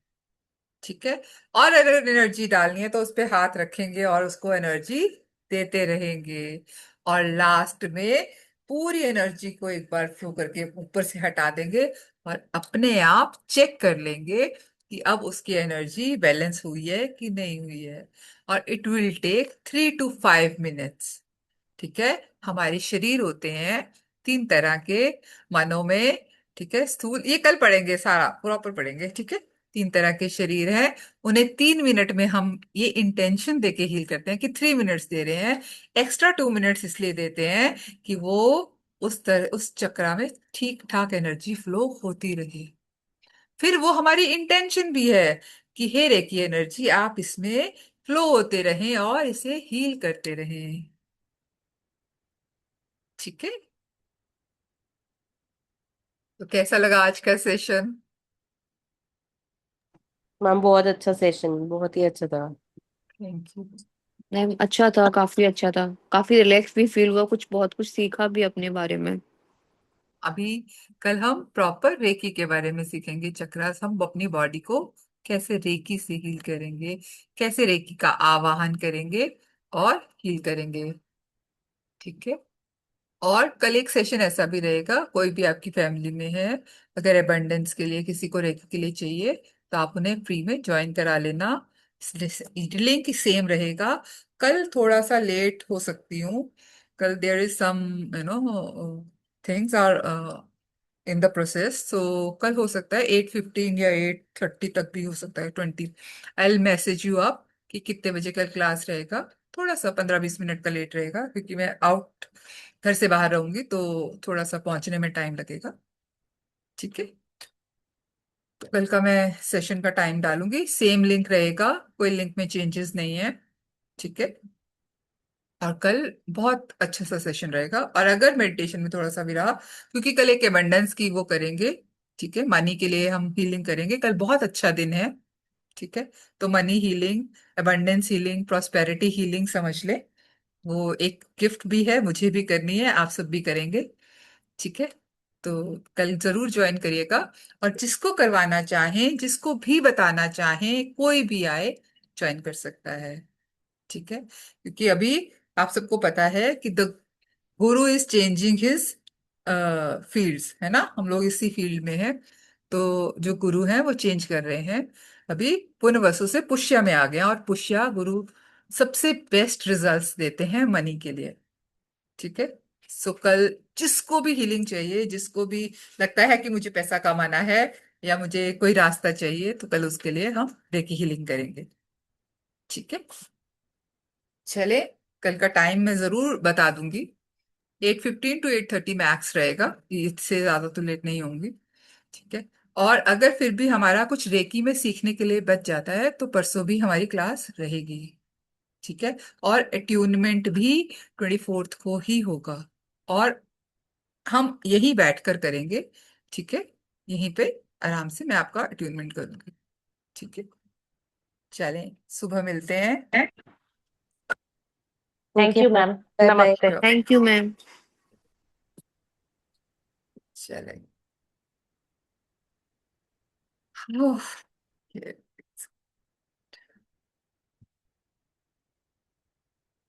ठीक है, और अगर एनर्जी डालनी है तो उस पे हाथ रखेंगे और उसको एनर्जी देते रहेंगे। और लास्ट में पूरी एनर्जी को एक बार फ्लो करके ऊपर से हटा देंगे, और अपने आप चेक कर लेंगे कि अब उसकी एनर्जी बैलेंस हुई है कि नहीं हुई है। और it will take 3 to 5 minutes। ठीक है, हमारे शरीर होते हैं 3 तरह के, मानव में। ठीक है, स्थूल, ये कल पढ़ेंगे, सारा प्रॉपर पढ़ेंगे। ठीक है, 3 तरह के शरीर हैं, उन्हें 3 मिनट में हम ये इंटेंशन देके हील करते हैं कि 3 मिनट्स दे रहे हैं। एक्स्ट्रा 2 मिनट्स इसलिए देते हैं कि वो उस चक्रा में ठीक ठाक एनर्जी फ्लो होती रहे। फिर वो हमारी इंटेंशन भी है कि हे रे की एनर्जी आप इसमें फ्लो होते रहें और इसे हील करते रहें। ठीक है, तो कैसा लगा आज का सेशन। मैम बहुत अच्छा सेशन, बहुत ही अच्छा था। Thank you. मैम अच्छा था, काफी अच्छा था, काफी रिलैक्स भी फील हुआ, कुछ बहुत कुछ सीखा भी अपने बारे में। अभी कल हम प्रॉपर रेकी के बारे में सीखेंगे। चक्रास हम अपनी बॉडी को कैसे रेकी से हील करेंगे, कैसे रेकी का आवाहन करेंगे और हील करेंगे। ठीक है। और कल एक सेशन ऐसा भी रहेगा, कोई भी आपकी फैमिली में है, अगर अबंडेंस के लिए किसी को रेकी के लिए चाहिए तो आप उन्हें फ्री में ज्वाइन करा लेना। लिंक सेम रहेगा। कल थोड़ा सा लेट हो सकती हूँ। कल there is some you know things are in the process, तो कल हो सकता है 8:15 या 8:30 तक भी हो सकता है, 20। I will message you up कि कितने बजे कल क्लास रहेगा। थोड़ा सा 15-20 मिनट का लेट रहेगा क्योंकि मैं आउट घर से बाहर रहूंगी, तो थोड़ा सा पहुंचने में टाइम लगेगा। ठीक है। तो कल का मैं सेशन का टाइम डालूंगी, सेम लिंक रहेगा, कोई लिंक में चेंजेस नहीं है। ठीक है। और कल बहुत अच्छा सा सेशन रहेगा। और अगर मेडिटेशन में थोड़ा सा भी रहा, क्योंकि कल एक एबंडेंस की वो करेंगे, ठीक है, मनी के लिए हम हीलिंग करेंगे। कल बहुत अच्छा दिन है। ठीक है। तो money healing, abundance healing, prosperity healing समझ ले, वो एक गिफ्ट भी है, मुझे भी करनी है, आप सब भी करेंगे। ठीक है। तो कल जरूर ज्वाइन करिएगा। और जिसको करवाना चाहें, जिसको भी बताना चाहें, कोई भी आए, ज्वाइन कर सकता है। ठीक है। क्योंकि अभी आप सबको पता है कि the Guru is changing his fields, है ना, हम लोग इसी फील्ड में हैं। तो जो गुरु हैं वो चेंज कर रहे हैं। अभी पुनर्वसु से पुष्या में आ गया, और पुष्या गुरु सबसे बेस्ट रिजल्ट्स देते हैं मनी के लिए। ठीक है। सो कल जिसको भी हीलिंग चाहिए, जिसको भी लगता है कि मुझे पैसा कमाना है या मुझे कोई रास्ता चाहिए, तो कल उसके लिए हम रेकी हीलिंग करेंगे। ठीक है। चले, कल का टाइम मैं जरूर बता दूंगी। 8:15 to 8:30 मैक्स रहेगा, इससे ज्यादा तो लेट नहीं होंगी। ठीक है। और अगर फिर भी हमारा कुछ रेकी में सीखने के लिए बच जाता है तो परसों भी हमारी क्लास रहेगी। ठीक है। और अट्यूनमेंट भी 24th को ही होगा, और हम यहीं बैठकर करेंगे। ठीक है। यहीं पे आराम से मैं आपका अट्यूनमेंट करूंगी। ठीक है। चलें, सुबह मिलते हैं। Thank okay you ma'am, ma'am, bye bye. नमस्ते। Thank you ma'am. चलें। ओह,